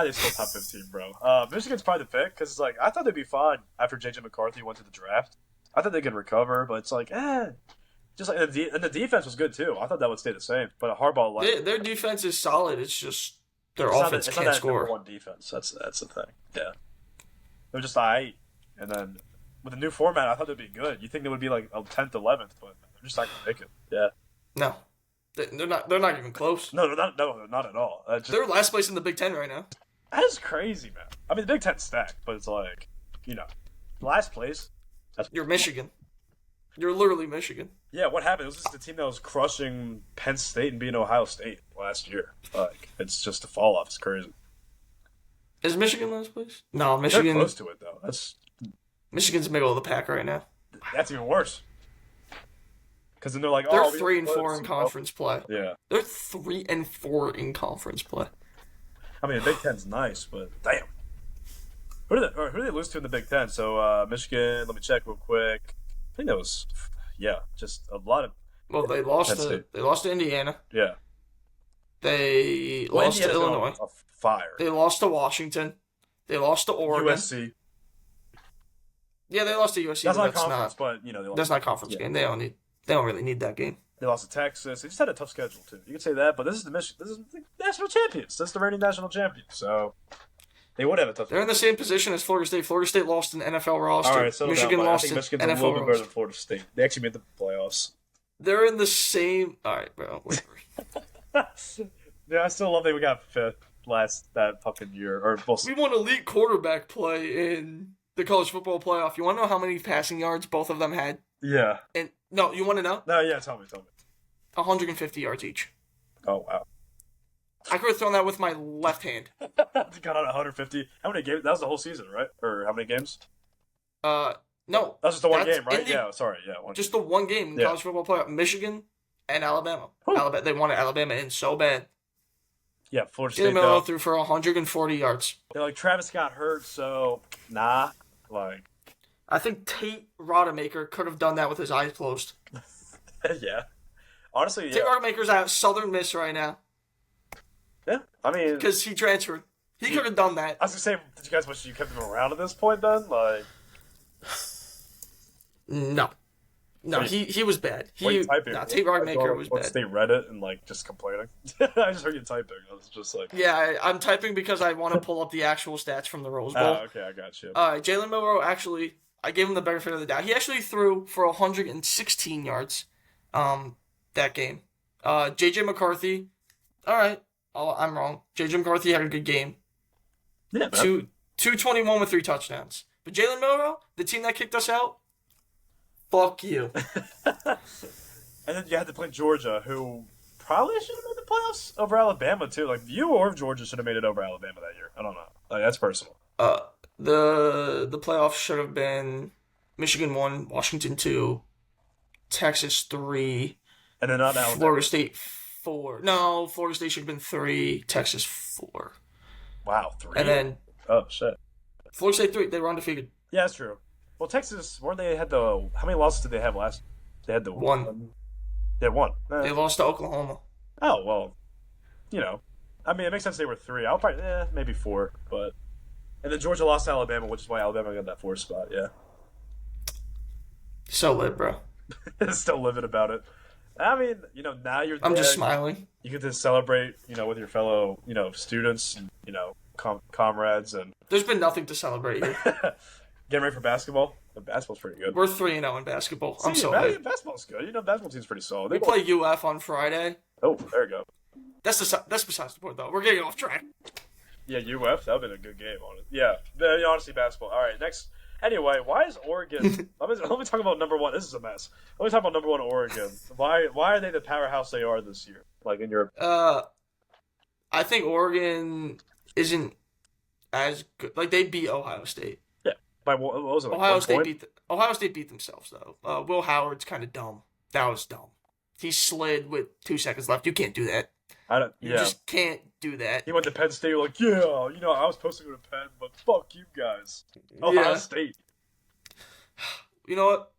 [SPEAKER 1] are they still top 15, bro? Michigan's probably the pick because I thought they'd be fine after J.J. McCarthy went to the draft. I thought they could recover, but it's just and the defense was good too. I thought that would stay the same, but Harbaugh
[SPEAKER 2] their defense is solid. It's just their offense can't score.
[SPEAKER 1] Number one defense. That's the thing. Yeah, they're just and then with the new format, I thought they'd be good. You think they would be 10th, 11th, but they're just not gonna make it. Yeah.
[SPEAKER 2] No, they're not. They're not even close.
[SPEAKER 1] No, they're not. No, not at all.
[SPEAKER 2] They're last place in the Big Ten right now.
[SPEAKER 1] That is crazy, man. I mean, the Big Ten's stacked, but it's last place.
[SPEAKER 2] You're Michigan. You're literally Michigan.
[SPEAKER 1] Yeah, what happened? It was just the team that was crushing Penn State and beating Ohio State last year. It's just a fall off. It's crazy.
[SPEAKER 2] Is Michigan last place? No, Michigan.
[SPEAKER 1] They're close to it though.
[SPEAKER 2] Michigan's middle of the pack right now.
[SPEAKER 1] That's even worse. Because then they're
[SPEAKER 2] they're 3-4 in conference play.
[SPEAKER 1] Yeah,
[SPEAKER 2] they're 3-4 in conference play.
[SPEAKER 1] I mean, the Big Ten's nice, but damn. Who did they lose to in the Big Ten? So Michigan. Let me check real quick. I think that was, just a lot of.
[SPEAKER 2] Well, they lost to Indiana.
[SPEAKER 1] Yeah.
[SPEAKER 2] They
[SPEAKER 1] Well,
[SPEAKER 2] lost to
[SPEAKER 1] Indiana's been
[SPEAKER 2] Illinois.
[SPEAKER 1] on a fire.
[SPEAKER 2] They lost to Washington. They lost to Oregon.
[SPEAKER 1] USC.
[SPEAKER 2] Yeah, they lost to USC.
[SPEAKER 1] That's
[SPEAKER 2] but
[SPEAKER 1] not conference, but they lost.
[SPEAKER 2] That's not a conference game. They don't really need that game.
[SPEAKER 1] They lost to Texas. They just had a tough schedule too. You can say that, but this is the national champions. This is the reigning national champions. So they would have a tough.
[SPEAKER 2] They're in the same position as Florida State. Florida State lost an NFL roster.
[SPEAKER 1] All right, so
[SPEAKER 2] Michigan lost
[SPEAKER 1] I think Michigan's
[SPEAKER 2] an
[SPEAKER 1] a
[SPEAKER 2] NFL
[SPEAKER 1] little bit better
[SPEAKER 2] roster.
[SPEAKER 1] than Florida State. They actually made the playoffs.
[SPEAKER 2] They're in the same. All right, bro. Whatever.
[SPEAKER 1] Yeah, I still love that we got fifth that fucking year. Or
[SPEAKER 2] we won elite quarterback play in the college football playoff. You want to know how many passing yards both of them had?
[SPEAKER 1] Yeah.
[SPEAKER 2] And no, you want to know?
[SPEAKER 1] No, yeah. Tell me.
[SPEAKER 2] 150 yards each.
[SPEAKER 1] Oh wow.
[SPEAKER 2] I could have thrown that with my left hand.
[SPEAKER 1] Got on 150. How many games? That was the whole season, right? Or how many games?
[SPEAKER 2] No.
[SPEAKER 1] That was just the one game, right? Yeah. Sorry. Yeah.
[SPEAKER 2] Just the one game in college football playoff. Michigan and Alabama. They wanted Alabama in so bad.
[SPEAKER 1] Yeah, Florida State.
[SPEAKER 2] Melo threw for 140 yards.
[SPEAKER 1] They're like, Travis got hurt, so nah. Like,
[SPEAKER 2] I think Tate Rodemaker could have done that with his eyes closed.
[SPEAKER 1] Yeah. Honestly,
[SPEAKER 2] Tate Rodemaker's at Southern Miss right now.
[SPEAKER 1] Yeah, I mean,
[SPEAKER 2] because he transferred. He could have done that.
[SPEAKER 1] I was gonna say, did you guys wish you kept him around at this point? Then, like,
[SPEAKER 2] no, he was bad. Tate Rodemaker was bad.
[SPEAKER 1] State Reddit and like just complaining. I just heard you typing. I was just like,
[SPEAKER 2] yeah, I'm typing because I want to pull up the actual stats from the Rose Bowl.
[SPEAKER 1] Okay, I got you.
[SPEAKER 2] Jalen Milroe actually, I gave him the benefit of the doubt. He actually threw for 116 yards, that game. JJ McCarthy, all right, I'm wrong. JJ McCarthy had a good game.
[SPEAKER 1] Yeah,
[SPEAKER 2] 221 with 3 touchdowns. But Jalen Milroe, the team that kicked us out, fuck you.
[SPEAKER 1] And then you had to play Georgia, who probably should have made the playoffs over Alabama too. Like, you or Georgia should have made it over Alabama that year. I don't know. Like, that's personal.
[SPEAKER 2] The playoffs should have been Michigan 1, Washington 2, Texas 3,
[SPEAKER 1] and then not Alabama.
[SPEAKER 2] Florida State 4. No, Florida State should have been 3, Texas 4.
[SPEAKER 1] Wow, 3.
[SPEAKER 2] And then
[SPEAKER 1] shit.
[SPEAKER 2] Florida State 3. They were undefeated.
[SPEAKER 1] Yeah, that's true. Well, Texas, weren't they had the? How many losses did they have last? They had the
[SPEAKER 2] 1.
[SPEAKER 1] They had 1.
[SPEAKER 2] They lost to Oklahoma.
[SPEAKER 1] Oh well, I mean, it makes sense they were 3. I'll probably maybe 4, but and then Georgia lost to Alabama, which is why Alabama got that 4th spot. Yeah.
[SPEAKER 2] So lit, bro.
[SPEAKER 1] Still livid about it. I mean, now you're.
[SPEAKER 2] I'm just smiling.
[SPEAKER 1] You get to celebrate, with your fellow, students, and, comrades, and.
[SPEAKER 2] There's been nothing to celebrate here.
[SPEAKER 1] Getting ready for basketball. The basketball's pretty good.
[SPEAKER 2] We're 3-0 in basketball. I'm so hyped.
[SPEAKER 1] Basketball's good. Basketball team's pretty solid.
[SPEAKER 2] We play UF on Friday.
[SPEAKER 1] Oh, there you go.
[SPEAKER 2] That's besides the point, though. We're getting off track.
[SPEAKER 1] Yeah, UF. That would have been a good game on it. Yeah, honestly, basketball. All right, next. Anyway, why is Oregon? let me talk about number 1. This is a mess. Let me talk about number 1 Oregon. Why are they the powerhouse they are this year? Like in Europe?
[SPEAKER 2] I think Oregon isn't as good. Like, they beat Ohio State.
[SPEAKER 1] Yeah, by what was it? Like
[SPEAKER 2] Ohio State beat themselves though. Will Howard's kind of dumb. That was dumb. He slid with 2 seconds left. You can't do that. You just can't do that.
[SPEAKER 1] He went to Penn State. You're like, I was supposed to go to Penn, but fuck you guys. Ohio State.
[SPEAKER 2] You know what?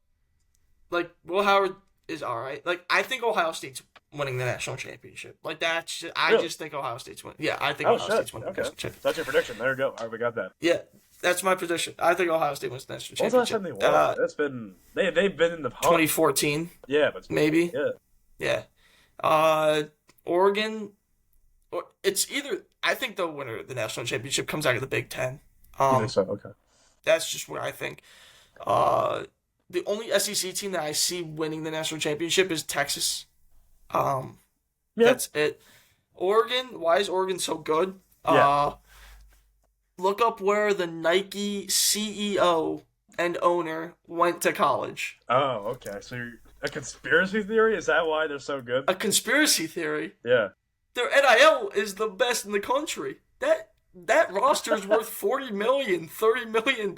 [SPEAKER 2] Like, Will Howard is all right. Like, I think Ohio State's winning the national championship. Like, that's just, I just think Ohio State's winning. Yeah, I think Ohio State's winning the national championship.
[SPEAKER 1] That's your prediction. There you go. All right, we got that.
[SPEAKER 2] Yeah, that's my prediction. I think Ohio State wins the national championship.
[SPEAKER 1] When's the last time they won? It's been they've been in the
[SPEAKER 2] 2014.
[SPEAKER 1] Yeah, but
[SPEAKER 2] maybe.
[SPEAKER 1] Yeah.
[SPEAKER 2] Oregon. It's either. I think the winner of the national championship comes out of the Big Ten.
[SPEAKER 1] You think so? Okay.
[SPEAKER 2] That's just where I think. The only SEC team that I see winning the national championship is Texas. That's it. Oregon. Why is Oregon so good? Look up where the Nike CEO and owner went to college.
[SPEAKER 1] Oh, okay. So a conspiracy theory? Is that why they're so good?
[SPEAKER 2] A conspiracy theory?
[SPEAKER 1] Yeah.
[SPEAKER 2] Their NIL is the best in the country. That roster is worth $40 million, $30 million.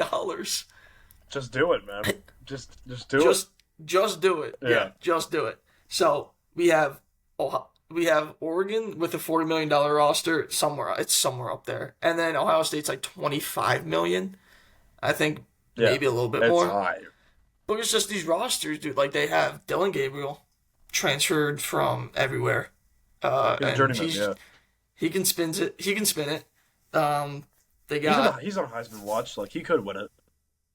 [SPEAKER 1] Just do it, man. Just do it.
[SPEAKER 2] Just do it. Yeah, just do it. So we have Oregon with a $40 million roster it's somewhere up there, and then Ohio State's like $25 million. I think maybe a little bit more.
[SPEAKER 1] High.
[SPEAKER 2] But it's just these rosters, dude. Like, they have Dylan Gabriel transferred from everywhere.
[SPEAKER 1] He's a
[SPEAKER 2] And
[SPEAKER 1] journeyman, yeah.
[SPEAKER 2] he can spin it. He can spin it. They
[SPEAKER 1] He's on Heisman watch. Like, he could win it.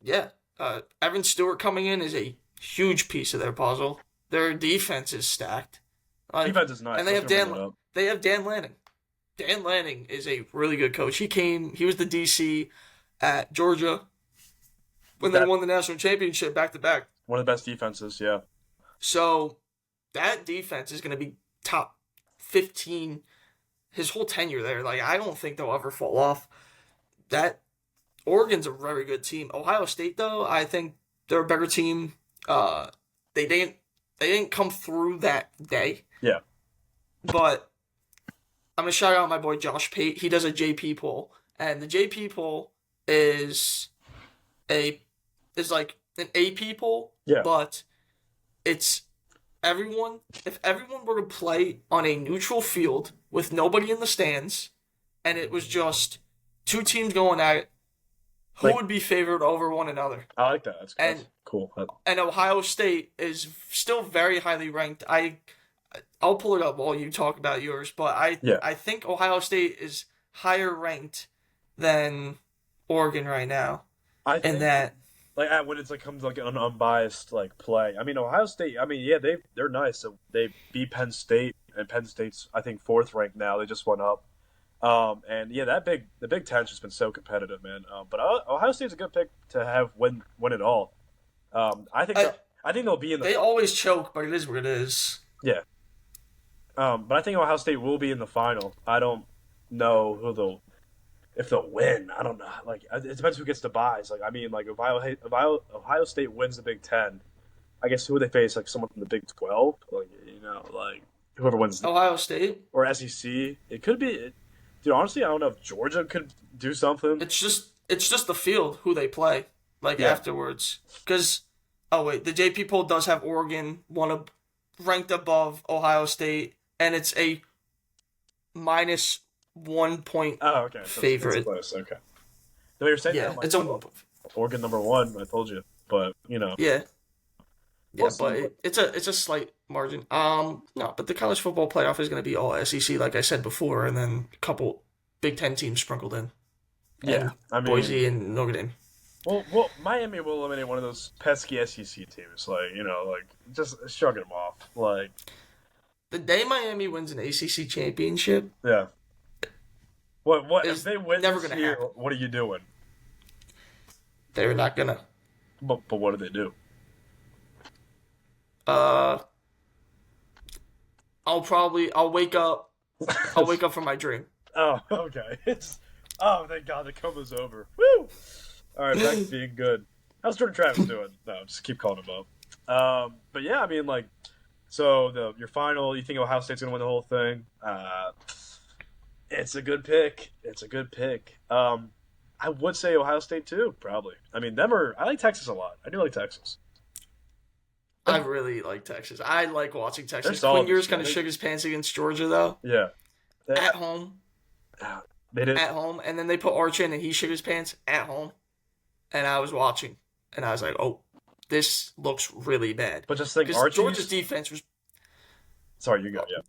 [SPEAKER 2] yeah. Evan Stewart coming in is a huge piece of their puzzle. Their defense is stacked.
[SPEAKER 1] Defense is nice.
[SPEAKER 2] And they have Dan Lanning. Dan Lanning is a really good coach. He was the DC at Georgia when they won the national championship back to back.
[SPEAKER 1] One of the best defenses, yeah.
[SPEAKER 2] So that defense is going to be top 15 his whole tenure there. Like, I don't think they'll ever fall off. That Oregon's a very good team. Ohio State, though, I think they're a better team. They didn't come through that day.
[SPEAKER 1] Yeah.
[SPEAKER 2] But I'm gonna shout out my boy Josh Pate. He does a JP poll, and the JP poll is like an AP poll.
[SPEAKER 1] Yeah.
[SPEAKER 2] But it's everyone. If everyone were to play on a neutral field with nobody in the stands, and it was just two teams going at it, who would be favored over one another?
[SPEAKER 1] I like that. That's cool.
[SPEAKER 2] And Ohio State is still very highly ranked. I'll pull it up while you talk about yours, but I think Ohio State is higher ranked than Oregon right now.
[SPEAKER 1] I think that when it's comes an unbiased play. I mean, Ohio State. I mean, yeah, they're nice. So they beat Penn State, and Penn State's I think 4th ranked now. They just went up. And yeah, the Big Ten's just been so competitive, man. But Ohio State's a good pick to have win it all. I think they'll be in the.
[SPEAKER 2] They always choke, but it is what it is.
[SPEAKER 1] Yeah. But I think Ohio State will be in the final. I don't know if they'll win. I don't know. It depends who gets the buys. If Ohio State wins the Big Ten, I guess who would they face? Someone from the Big 12? Whoever wins.
[SPEAKER 2] Ohio State
[SPEAKER 1] or SEC. It could be. Dude, honestly, I don't know if Georgia could do something.
[SPEAKER 2] It's just the field who they play afterwards. Because the JP poll does have Oregon ranked above Ohio State, and it's a -1 point favorite.
[SPEAKER 1] It's close. Okay. The way you're saying that,
[SPEAKER 2] it's
[SPEAKER 1] Oregon #1. I told you, but
[SPEAKER 2] Yeah. Yeah, but it's a slight margin. No, but the college football playoff is going to be all SEC, like I said before, and then a couple Big Ten teams sprinkled in.
[SPEAKER 1] Yeah,
[SPEAKER 2] Boise and Notre Dame.
[SPEAKER 1] Well, Miami will eliminate one of those pesky SEC teams. Just shrugging them off.
[SPEAKER 2] The day Miami wins an ACC championship.
[SPEAKER 1] Yeah. What if they win
[SPEAKER 2] never
[SPEAKER 1] this
[SPEAKER 2] gonna
[SPEAKER 1] year?
[SPEAKER 2] happen.
[SPEAKER 1] What are you doing?
[SPEAKER 2] They're not gonna.
[SPEAKER 1] But what do they do?
[SPEAKER 2] I'll wake up. I'll wake up from my dream.
[SPEAKER 1] Oh, okay. Thank God the coma's over. Woo! All right, back to being good. How's Jordan Travis doing? No, just keep calling him up. But yeah, I mean, so your final, you think Ohio State's gonna win the whole thing? It's a good pick. I would say Ohio State too, probably. I mean, I like Texas a lot. I do like Texas.
[SPEAKER 2] I really like Texas. I like watching Texas. Quinn Ewers kind of shook his pants against Georgia, though.
[SPEAKER 1] Yeah.
[SPEAKER 2] At home.
[SPEAKER 1] They did.
[SPEAKER 2] At home. And then they put Arch in, and he shook his pants at home. And I was watching. And I was like, oh, this looks really bad.
[SPEAKER 1] But just think,
[SPEAKER 2] Georgia's defense was...
[SPEAKER 1] Sorry, you go, yeah.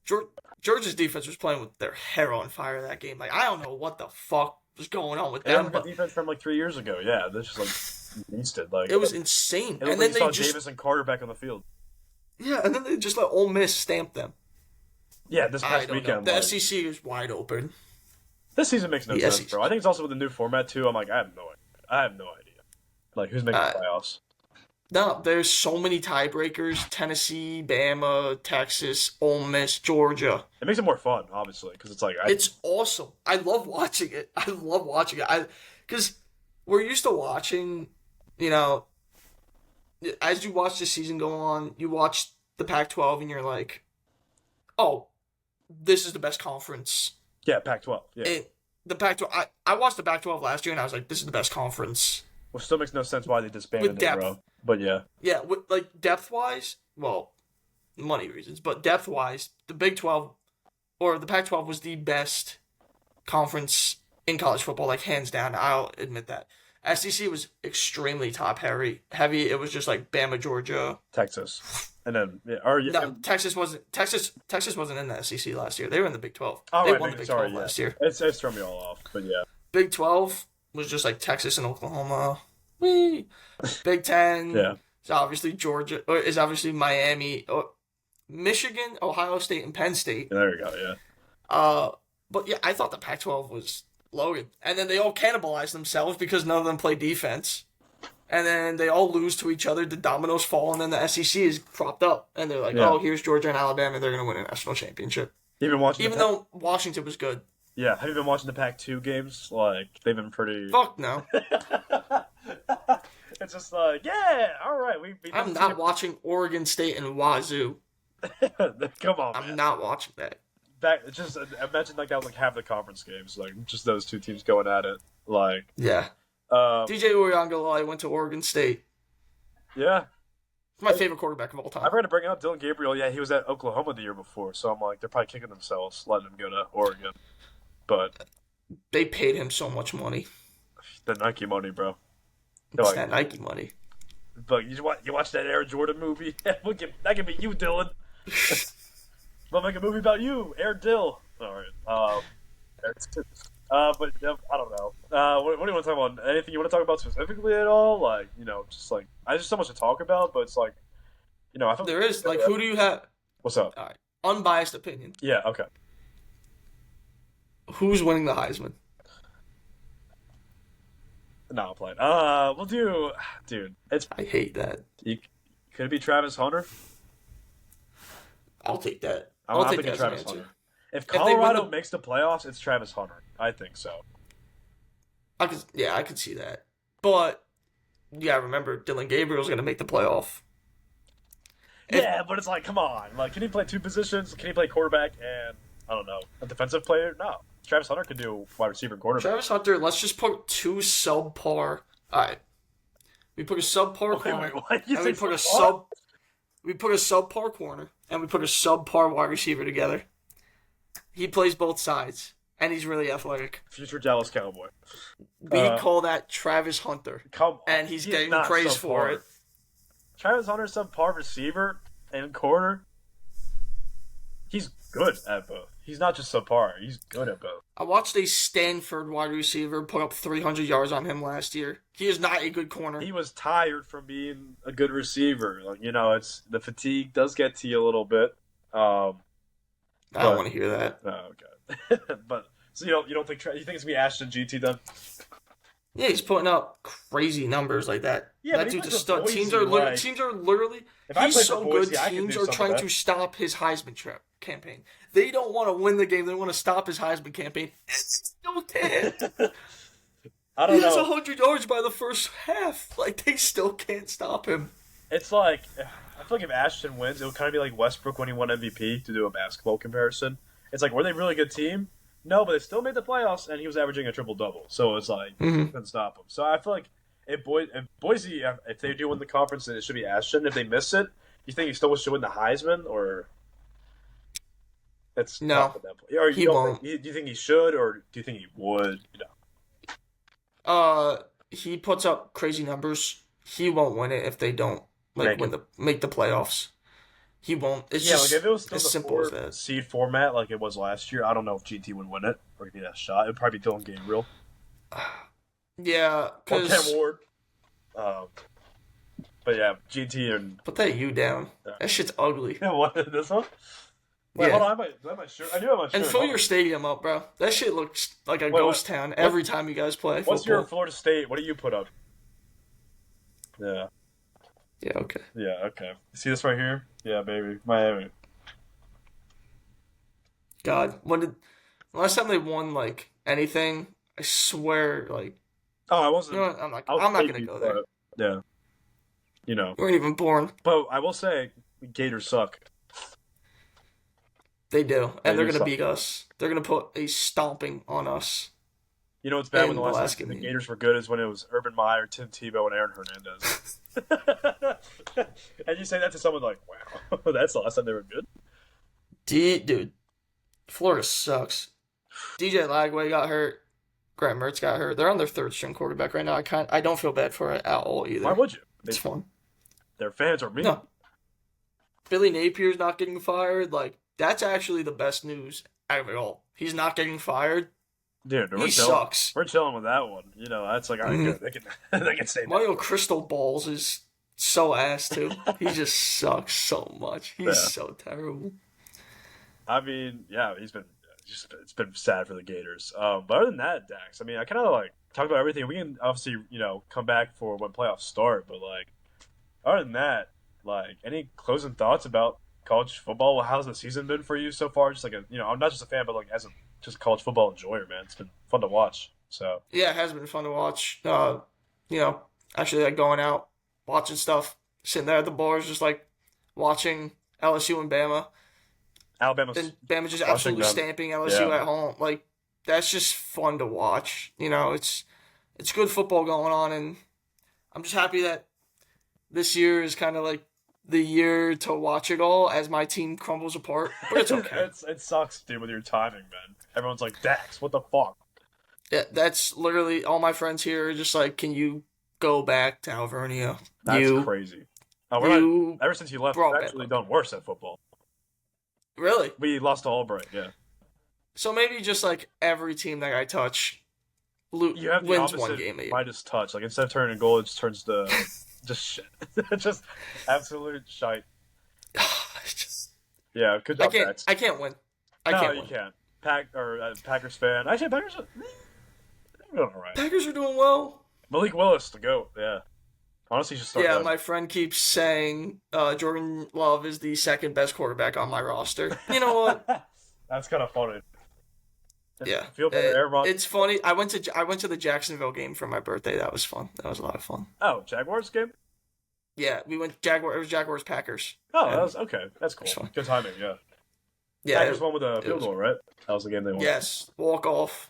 [SPEAKER 2] Georgia's defense was playing with their hair on fire that game. I don't know what the fuck was going on with them.
[SPEAKER 1] But defense from 3 years ago, yeah. This just beasted.
[SPEAKER 2] It was insane.
[SPEAKER 1] And then they saw Davis and Carter back on the field.
[SPEAKER 2] Yeah, and then they just let Ole Miss stamp them.
[SPEAKER 1] Yeah, this past weekend.
[SPEAKER 2] The SEC is wide open.
[SPEAKER 1] This season makes no sense, bro. I think it's also with the new format too. I'm I have no idea. Who's making the playoffs?
[SPEAKER 2] No, there's so many tiebreakers. Tennessee, Bama, Texas, Ole Miss, Georgia.
[SPEAKER 1] It makes it more fun, obviously, because it's
[SPEAKER 2] it's awesome. I love watching it. Because we're used to watching, as you watch the season go on, you watch the Pac-12 and you're like, oh, this is the best conference.
[SPEAKER 1] Yeah, Pac-12. Yeah.
[SPEAKER 2] The Pac-12. I watched the Pac-12 last year and I was like, this is the best conference.
[SPEAKER 1] Which still makes no sense why they disbanded it, bro. But yeah.
[SPEAKER 2] Yeah, depth-wise, well, money reasons, but depth-wise, the Big 12 or the Pac-12 was the best conference in college football, hands down. I'll admit that. SEC was extremely top heavy. It was just like Bama, Georgia,
[SPEAKER 1] Texas, and then
[SPEAKER 2] no, Texas wasn't. Texas wasn't in the SEC last year. They were in the Big 12.
[SPEAKER 1] Oh,
[SPEAKER 2] they
[SPEAKER 1] right,
[SPEAKER 2] won the Big 12 last year.
[SPEAKER 1] It's thrown me all off, but yeah.
[SPEAKER 2] Big 12 was just like Texas and Oklahoma. Whee! Big 10 is obviously Georgia, or is obviously Miami, Michigan, Ohio State, and Penn State.
[SPEAKER 1] There you go, yeah.
[SPEAKER 2] But yeah, I thought the Pac-12 was loaded. And then they all cannibalized themselves because none of them play defense. And then they all lose to each other, the dominoes fall, and then the SEC is propped up. And they're like, oh, here's Georgia and Alabama, they're going to win a national championship.
[SPEAKER 1] Even
[SPEAKER 2] though Washington was good.
[SPEAKER 1] Yeah, have you been watching the Pac-2 games? Like, they've been pretty...
[SPEAKER 2] Fuck no.
[SPEAKER 1] It's just like, yeah, all right.
[SPEAKER 2] I'm not watching Oregon State and Wazoo.
[SPEAKER 1] Come on,
[SPEAKER 2] I'm not watching that.
[SPEAKER 1] Just imagine like that was like half the conference games, like just those two teams going at it. Like,
[SPEAKER 2] yeah. DJ Uiagalelei went to Oregon State.
[SPEAKER 1] Yeah.
[SPEAKER 2] My favorite quarterback of all time.
[SPEAKER 1] I've heard to bring up Dylan Gabriel. Yeah, he was at Oklahoma the year before, so I'm like, they're probably kicking themselves letting him go to Oregon. But
[SPEAKER 2] they paid him so much money.
[SPEAKER 1] The Nike money, bro.
[SPEAKER 2] It's that Nike money.
[SPEAKER 1] But you watch that Air Jordan movie? That could be you, Dylan. We'll make a movie about you, Air Dill. All right. But I don't know. What do you want to talk about? Anything you want to talk about specifically at all? Like, just like I just so much to talk about, but it's like, I feel
[SPEAKER 2] there is like who do you have?
[SPEAKER 1] What's up?
[SPEAKER 2] All right, unbiased opinion.
[SPEAKER 1] Yeah. Okay.
[SPEAKER 2] Who's winning the Heisman?
[SPEAKER 1] No, I'm playing. We'll do, dude.
[SPEAKER 2] I hate that.
[SPEAKER 1] Could it be Travis Hunter?
[SPEAKER 2] I'll take that.
[SPEAKER 1] I'll take that Travis Hunter. If Colorado makes the playoffs, it's Travis Hunter. I think so.
[SPEAKER 2] I could see that. But yeah, remember Dylan Gabriel's going to make the playoff.
[SPEAKER 1] Yeah, but it's like, come on. Like, can he play two positions? Can he play quarterback and I don't know, a defensive player? No. Travis Hunter could do wide receiver and quarterback.
[SPEAKER 2] Travis Hunter, let's just put two subpar. All right. We put a subpar corner. We put a subpar corner and we put a subpar wide receiver together. He plays both sides and he's really athletic.
[SPEAKER 1] Future Dallas Cowboy.
[SPEAKER 2] We call that Travis Hunter. And he's getting praise for it.
[SPEAKER 1] Travis Hunter, subpar receiver and corner. He's good at both. He's not just subpar. He's good at both.
[SPEAKER 2] I watched a Stanford wide receiver put up 300 yards on him last year. He is not a good corner.
[SPEAKER 1] He was tired from being a good receiver. Like, it's the fatigue does get to you a little bit. I
[SPEAKER 2] don't want to hear that.
[SPEAKER 1] Oh, okay. But so you don't think you think it's gonna be Ashton Jeanty then?
[SPEAKER 2] Yeah, he's putting up crazy numbers like that.
[SPEAKER 1] Yeah,
[SPEAKER 2] that dude's a stud. Teams are literally. He's so good. Teams are trying to stop his Heisman campaign. They don't want to win the game. They want to stop his Heisman campaign. It still can't.
[SPEAKER 1] I don't know.
[SPEAKER 2] He has 100 yards by the first half. Like, they still can't stop him.
[SPEAKER 1] It's like, I feel like if Ashton wins, it would kind of be like Westbrook when he won MVP, to do a basketball comparison. It's like, were they a really good team? No, but they still made the playoffs, and he was averaging a triple-double. So it's like, couldn't stop him. So I feel like if Boise, if they do win the conference, then it should be Ashton. If they miss it, you think he still should win the Heisman, or it's
[SPEAKER 2] no,
[SPEAKER 1] not at that point? Or
[SPEAKER 2] he won't.
[SPEAKER 1] Do you think he should, or do you think he would?
[SPEAKER 2] He puts up crazy numbers. He won't win it if they don't make the playoffs. He won't. It's just
[SPEAKER 1] like if it was still
[SPEAKER 2] as
[SPEAKER 1] the
[SPEAKER 2] simple as that.
[SPEAKER 1] Seed format like it was last year, I don't know if GT would win it or give that shot. It would probably be Dylan Gabriel.
[SPEAKER 2] Yeah, because
[SPEAKER 1] Cam Ward. But yeah, GT and
[SPEAKER 2] put that U down. Yeah. That shit's ugly.
[SPEAKER 1] Yeah, what, this one? Wait, hold on. I have my shirt. I do have my shirt.
[SPEAKER 2] And fill your stadium up, bro. That shit looks like a ghost town every time you guys play.
[SPEAKER 1] What's your Florida State? What do you put up? Yeah.
[SPEAKER 2] Yeah, okay.
[SPEAKER 1] Yeah, okay. See this right here? Yeah, baby. Miami.
[SPEAKER 2] God, last time they won like anything, I swear, like.
[SPEAKER 1] Oh, I wasn't.
[SPEAKER 2] You know what? I'm not gonna go there.
[SPEAKER 1] Yeah. You
[SPEAKER 2] weren't even born.
[SPEAKER 1] But I will say, Gators suck.
[SPEAKER 2] They do, and they're gonna beat us. They're gonna put a stomping on us.
[SPEAKER 1] You know what's bad when the last time the Gators were good is when it was Urban Meyer, Tim Tebow, and Aaron Hernandez. And you say that to someone like, wow, that's the last time they were good?
[SPEAKER 2] Dude, Florida sucks. DJ Lagway got hurt. Graham Mertz got hurt. They're on their third string quarterback right now. I don't feel bad for it at all either.
[SPEAKER 1] Why would you?
[SPEAKER 2] It's fun.
[SPEAKER 1] Their fans are mean.
[SPEAKER 2] No. Billy Napier's not getting fired. Like, that's actually the best news out of it all. He's not getting fired.
[SPEAKER 1] Dude,
[SPEAKER 2] he sucks.
[SPEAKER 1] We're chilling with that one. You know, that's like, all right, good. They can say
[SPEAKER 2] Mario Crystal Balls is so ass, too. He just sucks so much. He's so terrible.
[SPEAKER 1] I mean, yeah, it's been sad for the Gators. But other than that, Dax, I mean, I kind of like talk about everything. We can obviously, come back for when playoffs start, but like, other than that, like, any closing thoughts about college football? How's the season been for you so far? Just like I'm not just a fan, but like as a just college football enjoyer, man. It's been fun to watch. So
[SPEAKER 2] yeah, it has been fun to watch. Actually like going out, watching stuff, sitting there at the bars, just like watching LSU and Bama. Bama just absolutely stamping LSU at home. Like, that's just fun to watch. It's good football going on, and I'm just happy that this year is kind of like the year to watch it all as my team crumbles apart. But it's okay.
[SPEAKER 1] It sucks, dude, with your timing, man. Everyone's like, Dax, what the fuck?
[SPEAKER 2] Yeah, that's literally all my friends here are just like, can you go back to Alvernia?
[SPEAKER 1] That's crazy. Ever since you left, we've actually done worse at football.
[SPEAKER 2] Really?
[SPEAKER 1] We lost to Albright, yeah.
[SPEAKER 2] So maybe just like every team that I touch wins one game a year.
[SPEAKER 1] Midas touch. Like, instead of turning goal, it just turns to just shit. Just absolute shite. Yeah, good job, Dax.
[SPEAKER 2] I can't win.
[SPEAKER 1] You can't. Packers fan. Actually, Packers are doing all right.
[SPEAKER 2] Packers are doing well.
[SPEAKER 1] Malik Willis, the GOAT, yeah. Honestly, just start.
[SPEAKER 2] Yeah, my friend keeps saying Jordan Love is the second best quarterback on my roster. You know what?
[SPEAKER 1] That's kind of funny.
[SPEAKER 2] Yeah, it's funny. I went to the Jacksonville game for my birthday. That was fun. That was a lot of fun.
[SPEAKER 1] Oh, Jaguars game?
[SPEAKER 2] Yeah, we went It was Jaguars Packers.
[SPEAKER 1] Oh, that was okay. That's cool. Good timing. Yeah.
[SPEAKER 2] Yeah,
[SPEAKER 1] Packers won with a field goal, right? That was the game they won.
[SPEAKER 2] Yes, walk off.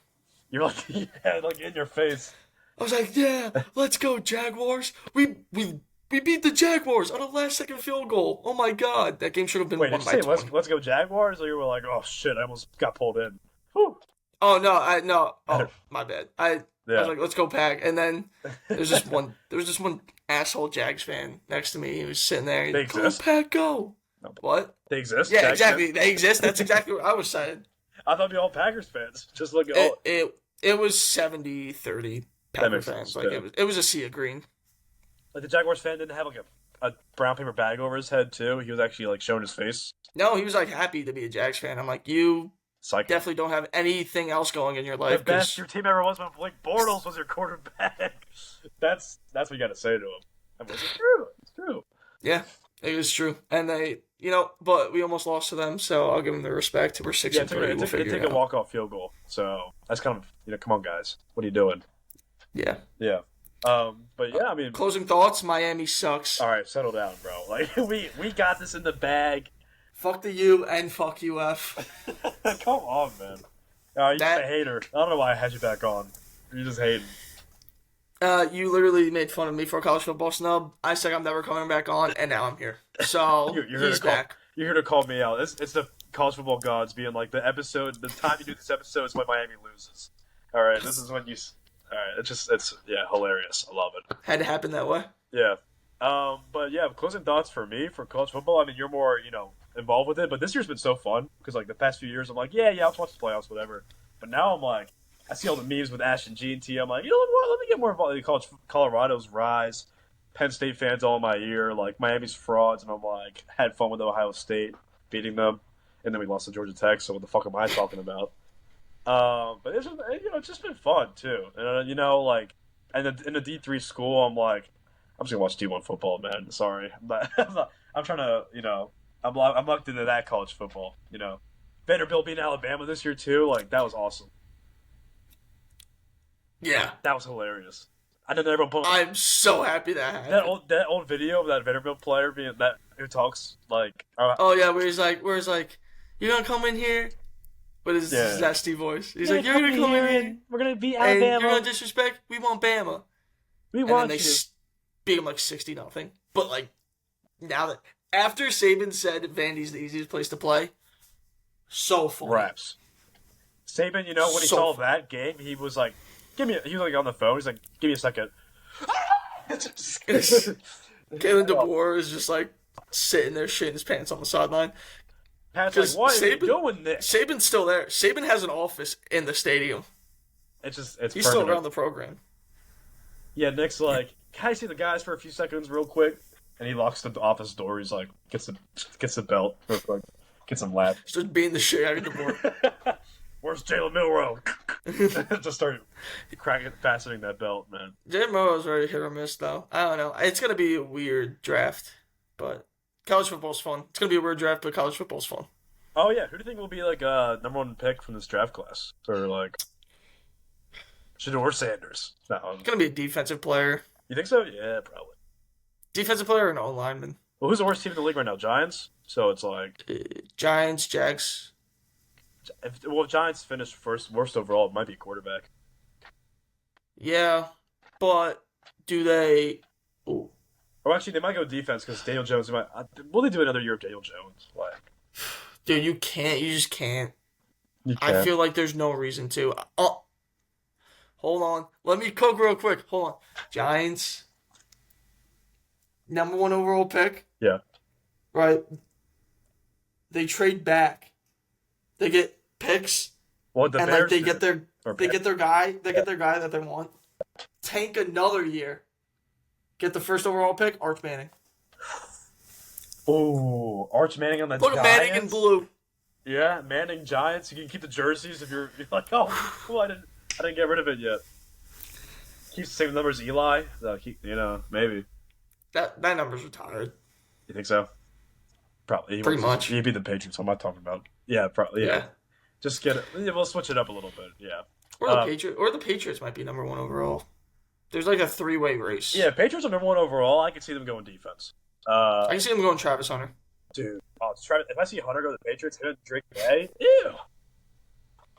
[SPEAKER 1] You're like, yeah, like in your face.
[SPEAKER 2] I was like, yeah, let's go Jaguars. We beat the Jaguars on a last-second field goal. Oh my god, that game should have been won by 20.
[SPEAKER 1] Wait, did you say let's go Jaguars, or you were like, oh shit, I almost got pulled in? Whew.
[SPEAKER 2] Oh no. Oh, my bad. I was like, let's go Pack. And then there was just one asshole Jags fan next to me. He was sitting there.
[SPEAKER 1] They exist?
[SPEAKER 2] Go Pack, go. No. What?
[SPEAKER 1] They exist?
[SPEAKER 2] Yeah, exactly. They exist. That's exactly what I was saying.
[SPEAKER 1] I thought it'd be all Packers fans. Just look at
[SPEAKER 2] it was 70-30 Packer fans. Like, it was a sea of green.
[SPEAKER 1] Like, the Jaguars fan didn't have like a brown paper bag over his head too. He was actually like showing his face.
[SPEAKER 2] No, he was like happy to be a Jags fan. I'm like, you definitely don't have anything else going in your life.
[SPEAKER 1] The best your team ever was when Blake Bortles was your quarterback. That's what you got to say to him. I mean, it's true. It's true.
[SPEAKER 2] Yeah, it was true. And they, but we almost lost to them, so I'll give them the respect. We're 6-3. We'll figure it out.
[SPEAKER 1] Take a walk-off field goal. So that's kind of, come on, guys. What are you doing?
[SPEAKER 2] Yeah.
[SPEAKER 1] Yeah. But yeah, I mean,
[SPEAKER 2] closing thoughts. Miami sucks.
[SPEAKER 1] All right, settle down, bro. Like, we got this in the bag.
[SPEAKER 2] Fuck the U and fuck UF.
[SPEAKER 1] Come on, man. You're just a hater. I don't know why I had you back on. You're just hating.
[SPEAKER 2] You literally made fun of me for a college football snub. I said I'm never coming back on, and now I'm here. So he's back.
[SPEAKER 1] You're here to call me out. It's the college football gods being like, the time you do this episode is when Miami loses. All right, this is when you. All right, it's hilarious. I love it.
[SPEAKER 2] Had to happen that way.
[SPEAKER 1] Yeah. But yeah, closing thoughts for me for college football. I mean, you're more involved with it, but this year's been so fun because like the past few years, I'm like, yeah, I'll watch the playoffs, whatever. But now I'm like, I see all the memes with Ashton, Jeanty. I'm like, you know what? Let me get more involved in college. Colorado's rise, Penn State fans all in my ear, like Miami's frauds, and I'm like, had fun with Ohio State beating them, and then we lost to Georgia Tech. So what the fuck am I talking about? But it's just been fun too, and like, and in the D3 school, I'm like, I'm just gonna watch D1 football, man. Sorry, but I'm trying to, I'm locked into that college football. Vanderbilt beating Alabama this year too. Like, that was awesome.
[SPEAKER 2] Yeah,
[SPEAKER 1] that was hilarious. I didn't ever put.
[SPEAKER 2] I'm so happy that happened.
[SPEAKER 1] That old video of that Vanderbilt player who talks like.
[SPEAKER 2] Oh yeah, where he's like, you're gonna come in here. With his zesty voice. He's like, you're going to come in here.
[SPEAKER 1] We're going to beat Alabama.
[SPEAKER 2] And you're going to disrespect. We want Bama.
[SPEAKER 1] We want
[SPEAKER 2] you. And then they beat him like 60-0. But like, now that, after Saban said Vandy's the easiest place to play, so funny.
[SPEAKER 1] Raps. Saban, when he saw that game, he was like, He was like on the phone. He's like, give me a second.
[SPEAKER 2] Kalen DeBoer is just like sitting there shitting his pants on the sideline.
[SPEAKER 1] Pat's like, why are you doing this?
[SPEAKER 2] Saban's still there. Saban has an office in the stadium.
[SPEAKER 1] He's
[SPEAKER 2] permanent. Still around the program.
[SPEAKER 1] Yeah, Nick's like, can I see the guys for a few seconds real quick? And he locks the office door. He's like, gets the belt real quick. Gets him laugh.
[SPEAKER 2] Just beating the shit out of DeBoer.
[SPEAKER 1] Where's Jalen Milroe? Just start fastening that belt, man.
[SPEAKER 2] Jalen Milroe's very hit or miss, though. I don't know. It's going to be a weird draft, but college football's fun. It's going to be a weird draft, but college football's fun.
[SPEAKER 1] Oh, yeah. Who do you think will be, like, number one pick from this draft class? Or, like, Shedeur Sanders? No.
[SPEAKER 2] It's going to be a defensive player.
[SPEAKER 1] You think so? Yeah, probably.
[SPEAKER 2] Defensive player or an O-lineman?
[SPEAKER 1] Well, who's the worst team in the league right now? Giants? So it's like...
[SPEAKER 2] Giants, Jags.
[SPEAKER 1] If Giants finish worst overall, it might be a quarterback.
[SPEAKER 2] Yeah, but do they... Ooh.
[SPEAKER 1] Or actually, they might go defense because Daniel Jones might... Will they do another year of Daniel Jones? Like...
[SPEAKER 2] Dude, you can't. You just can't.
[SPEAKER 1] You can't.
[SPEAKER 2] I feel like there's no reason to. Oh, hold on. Let me cook real quick. Hold on. Giants. Number 1 overall pick.
[SPEAKER 1] Yeah.
[SPEAKER 2] Right. They trade back. They get picks.
[SPEAKER 1] Well, the
[SPEAKER 2] and
[SPEAKER 1] Bears
[SPEAKER 2] like they get their guy. They get their guy that they want. Tank another year. Get the first overall pick. Arch Manning.
[SPEAKER 1] Oh, Arch Manning on the
[SPEAKER 2] Giants. Look at Manning in blue.
[SPEAKER 1] Yeah, Manning Giants. You can keep the jerseys if you're like, oh, cool, I didn't get rid of it yet. Keeps the same number as Eli. Maybe.
[SPEAKER 2] That number's retired.
[SPEAKER 1] You think so? Probably.
[SPEAKER 2] Pretty much.
[SPEAKER 1] He'd be the Patriots. What am I talking about? Yeah, probably. Yeah. Just get it. Yeah, we'll switch it up a little bit. Yeah.
[SPEAKER 2] Or the Patriots might be number 1 overall. There's like a 3-way race.
[SPEAKER 1] Yeah, Patriots are number 1 overall. I could see them going defense.
[SPEAKER 2] I can see them going Travis Hunter.
[SPEAKER 1] Dude, if I see Hunter go to the Patriots, him and Drake May, ew.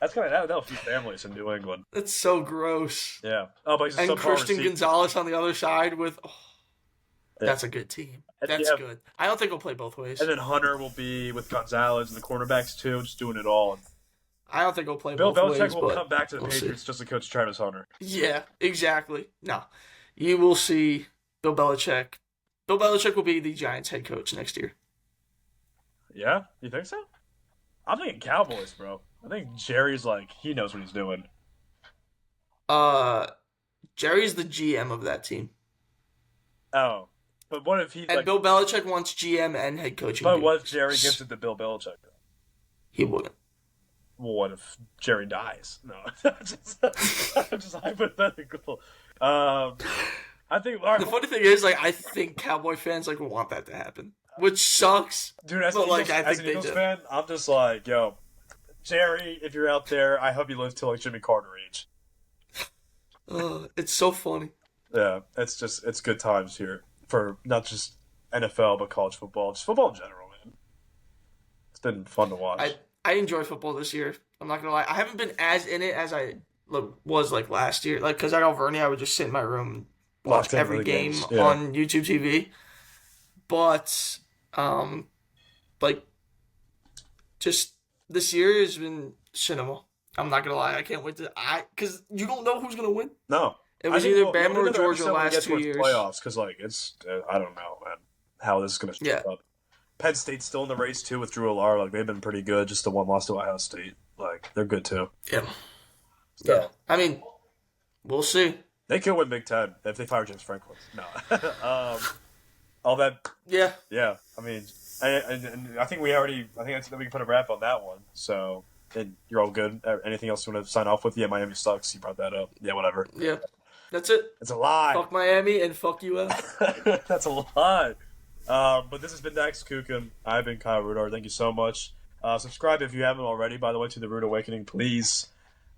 [SPEAKER 1] That's that'll feed families in New England.
[SPEAKER 2] That's so gross.
[SPEAKER 1] Yeah. Oh, but he's a
[SPEAKER 2] Christian Gonzalez on the other side with. Oh, that's a good team. That's good. I don't think we'll play both ways.
[SPEAKER 1] And then Hunter will be with Gonzalez and the cornerbacks too, just doing it all.
[SPEAKER 2] I don't think we'll play
[SPEAKER 1] both ways. Bill Belichick will
[SPEAKER 2] but
[SPEAKER 1] come back to the Patriots just to coach Travis Hunter.
[SPEAKER 2] Yeah, exactly. No, you will see Bill Belichick. Bill Belichick will be the Giants head coach next year.
[SPEAKER 1] Yeah? You think so? I'm thinking Cowboys, bro. I think Jerry's like, he knows what he's doing.
[SPEAKER 2] Jerry's the GM of that team.
[SPEAKER 1] Oh. But what if he...
[SPEAKER 2] And Bill Belichick wants GM and head coaching.
[SPEAKER 1] But what if Jerry gives it to Bill Belichick?
[SPEAKER 2] He wouldn't.
[SPEAKER 1] Well, what if Jerry dies? No. just hypothetical. I think
[SPEAKER 2] the funny thing is, like, I think Cowboy fans like want that to happen, which sucks.
[SPEAKER 1] Dude, as an Eagles fan, I'm just like, yo, Jerry, if you're out there, I hope you live till like Jimmy Carter age.
[SPEAKER 2] It's so funny.
[SPEAKER 1] Yeah, it's good times here for not just NFL but college football, just football in general, man. It's been fun to watch.
[SPEAKER 2] I enjoy football this year. I'm not gonna lie, I haven't been as in it as I was like last year. Like, because at Alvernia, I would just sit in my room and watch every game on YouTube TV. But, just this year has been cinema. I'm not gonna lie, I can't wait because you don't know who's gonna win.
[SPEAKER 1] No,
[SPEAKER 2] it was either Bama or Georgia last 2 years.
[SPEAKER 1] Playoffs, because I don't know, man, how this is gonna shape up. Penn State's still in the race too with Drew Allar. Like, they've been pretty good. Just the one loss to Ohio State. Like, they're good too.
[SPEAKER 2] Yeah. Yeah. I mean, we'll see.
[SPEAKER 1] They could win Big Ten if they fire James Franklin. No. All that.
[SPEAKER 2] Yeah.
[SPEAKER 1] Yeah. I mean, I think we can put a wrap on that one. So, and you're all good. Anything else you want to sign off with? Yeah, Miami sucks. You brought that up. Yeah, whatever.
[SPEAKER 2] Yeah. That's it.
[SPEAKER 1] It's a lie.
[SPEAKER 2] Fuck Miami and fuck UL.
[SPEAKER 1] That's a lie. But this has been Dax Kukan. I've been Kyle Rudar. Thank you so much. Subscribe if you haven't already, by the way, to The Rude Awakening. Please.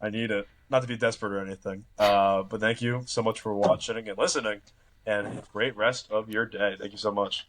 [SPEAKER 1] I need it. Not to be desperate or anything. But thank you so much for watching and listening. And have a great rest of your day. Thank you so much.